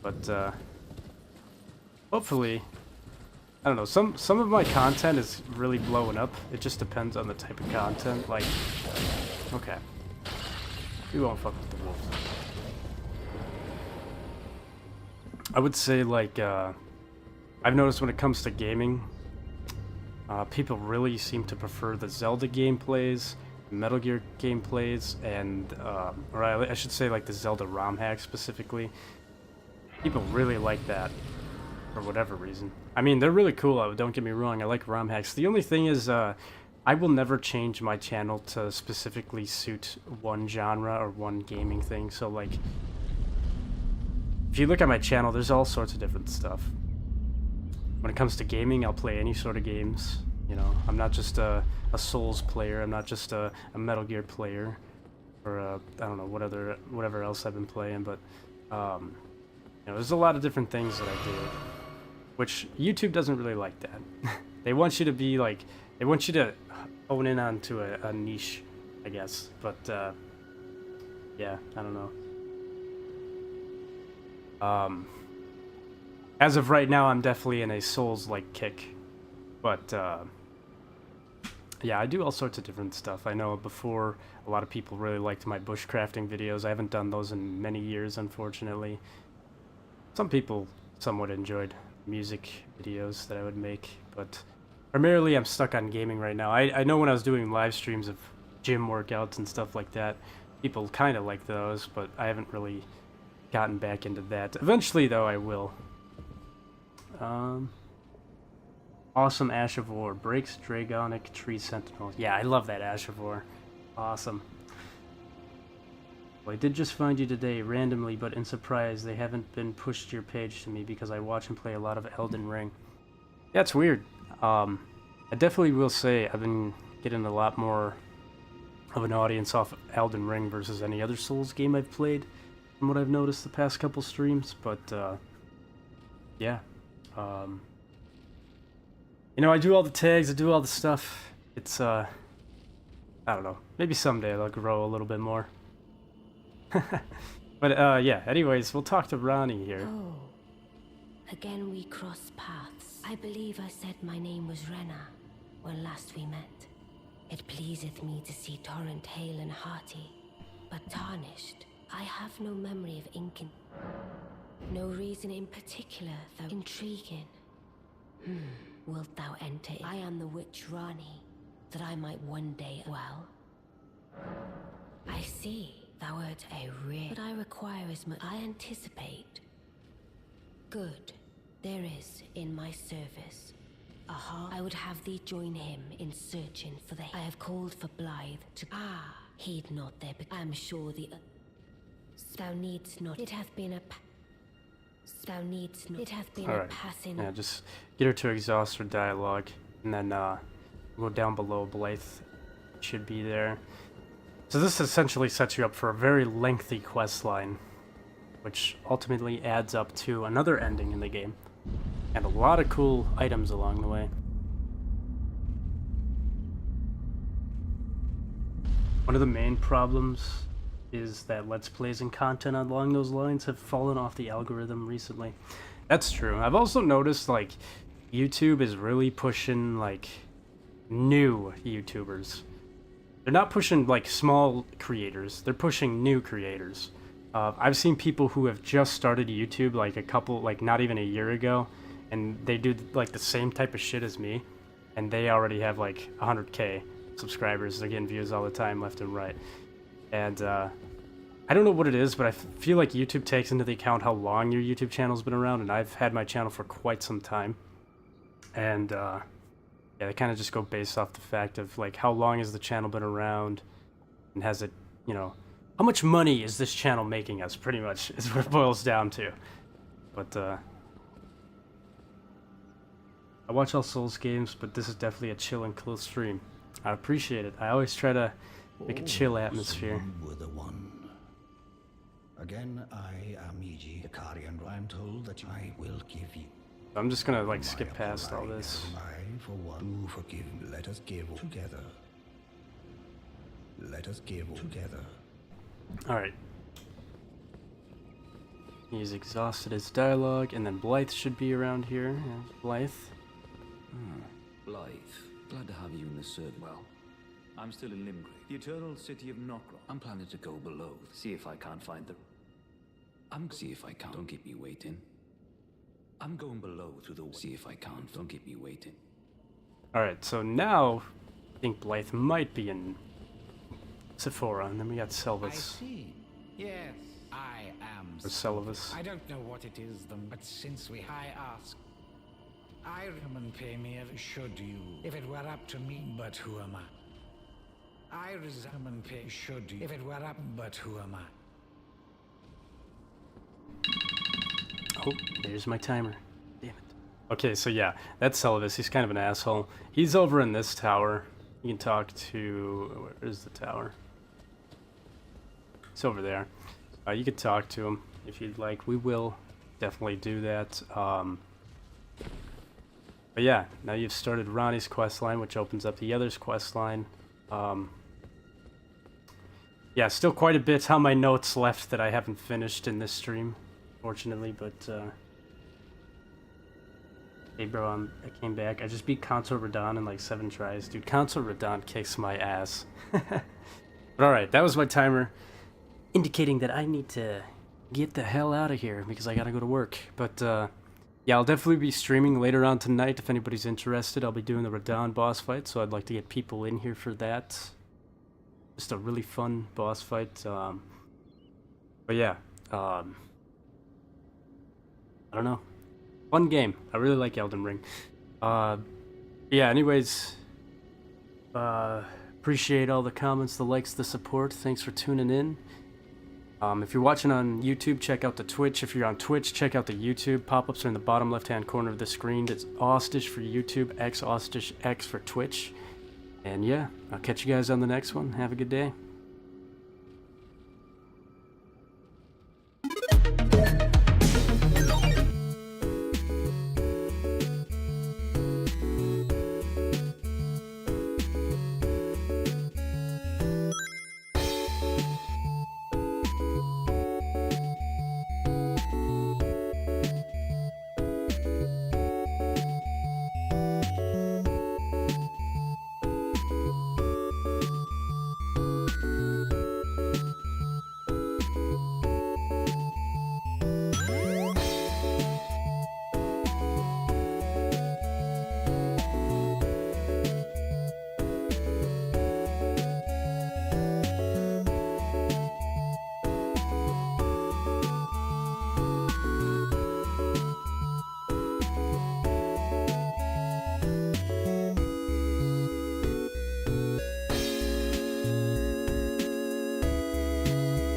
But, hopefully... I don't know, some of my content is really blowing up. It just depends on the type of content. Like, okay. We won't fuck with the wolves. I would say, like, I've noticed when it comes to gaming, people really seem to prefer the Zelda gameplays, Metal Gear gameplays, and, or I should say, like, the Zelda ROM hack specifically. People really like that. For whatever reason. I mean, they're really cool, don't get me wrong, I like ROM hacks. The only thing is, I will never change my channel to specifically suit one genre or one gaming thing, so like, if you look at my channel, there's all sorts of different stuff. When it comes to gaming, I'll play any sort of games, you know, I'm not just a Souls player, I'm not just a Metal Gear player, or I don't know, whatever else I've been playing, but, you know, there's a lot of different things that I do. Which YouTube doesn't really like that. They want you to be like, they want you to hone in onto a niche, I guess. But, yeah, I don't know. As of right now, I'm definitely in a Souls-like kick. But, yeah, I do all sorts of different stuff. I know before, a lot of people really liked my bushcrafting videos. I haven't done those in many years, unfortunately. Some people somewhat enjoyed music videos that I would make, but primarily I'm stuck on gaming right now. I know when I was doing live streams of gym workouts and stuff like that, people kind of like those, but I haven't really gotten back into that. Eventually, though, I will. Awesome Ash of War. Breaks Dragonic Tree Sentinel. Yeah, I love that Ash of War. Awesome. Well, I did just find you today, randomly, but in surprise, they haven't been pushed to your page to me because I watch and play a lot of Elden Ring. Yeah, it's weird. I definitely will say I've been getting a lot more of an audience off Elden Ring versus any other Souls game I've played, from what I've noticed the past couple streams, but, yeah, You know, I do all the tags, I do all the stuff. It's, I don't know. Maybe someday it'll grow a little bit more. But, yeah, anyways, we'll talk to Ronnie here. Oh, again we cross paths. I believe I said my name was Rena when last we met. It pleaseth me to see Torrent hale and hearty, but Tarnished, I have no memory of Incan. No reason in particular, though intriguing. Wilt thou enter? I am the witch Rani, that I might one day well. I see. Thou art a rare, but I require as much. I anticipate. Good. There is in my service a heart. I would have thee join him in searching for the. I have called for Blythe to. Heed not there, but I am sure the. Thou needst not. It hath been a. Thou needst not. It hath been a passing. Yeah, just get her to exhaust her dialogue, and then go down below. Blythe should be there. So this essentially sets you up for a very lengthy quest line, which ultimately adds up to another ending in the game, and a lot of cool items along the way. One of the main problems is that Let's Plays and content along those lines have fallen off the algorithm recently. That's true. I've also noticed, like, YouTube is really pushing, like, new YouTubers. They're not pushing, like, small creators. They're pushing new creators. I've seen people who have just started YouTube, like, not even a year ago, and they do, like, the same type of shit as me, and they already have, like, 100K subscribers. They're getting views all the time, left and right. And, I don't know what it is, but I feel like YouTube takes into the account how long your YouTube channel's been around, and I've had my channel for quite some time. And, yeah, they kind of just go based off the fact of, like, how long has the channel been around, and has it, you know, how much money is this channel making us, pretty much, is what it boils down to. But, I watch all Souls games, but this is definitely a chill and cool stream. I appreciate it. I always try to make a chill atmosphere. So you were the one. Again, I am E.G. the Carian. I am told that I will give you. I'm just gonna, like, skip past all this. I, for one, do forgive. Let us give together. Let us give together. Alright. He's exhausted his dialogue, and then Blythe should be around here. Yeah, Blythe. Blythe, glad to have you in the service. Well, I'm still in Limgrave, the eternal city of Nokron. I'm planning to go below, see if I can't find the... see if I can't. Don't keep me waiting. I'm going below through the... see if I can't. Don't keep me waiting. Alright, so now I think Blythe might be in Sephora, and then we got Selvus. I see. Yes, I am. Or Selvus. I don't know what it is, but since I ask, I come and pay me if should you. If it were up to me, but who am I? I resume and pay should you. If it were up, but who am I? Oh, there's my timer. Damn it. Okay, so yeah, that's Selvus. He's kind of an asshole. He's over in this tower. You can talk to... where is the tower? It's over there. You could talk to him if you'd like. We will definitely do that. But yeah, now you've started Ronnie's questline, which opens up the other's questline. Yeah, still quite a bit on my notes left that I haven't finished in this stream, fortunately, but hey bro, I came back. I just beat Consort Radahn in like 7 tries. Dude, Consort Radahn kicks my ass. But alright, that was my timer, indicating that I need to get the hell out of here because I gotta go to work. But yeah, I'll definitely be streaming later on tonight if anybody's interested. I'll be doing the Radahn boss fight, so I'd like to get people in here for that. Just a really fun boss fight. But yeah, I don't know. Fun game. I really like Elden Ring. Yeah, anyways, appreciate all the comments, the likes, the support. Thanks for tuning in. If you're watching on YouTube, check out the Twitch. If you're on Twitch, check out the YouTube. Pop-ups are in the bottom left-hand corner of the screen. It's Austish for YouTube, xAustishx for Twitch. And yeah, I'll catch you guys on the next one. Have a good day.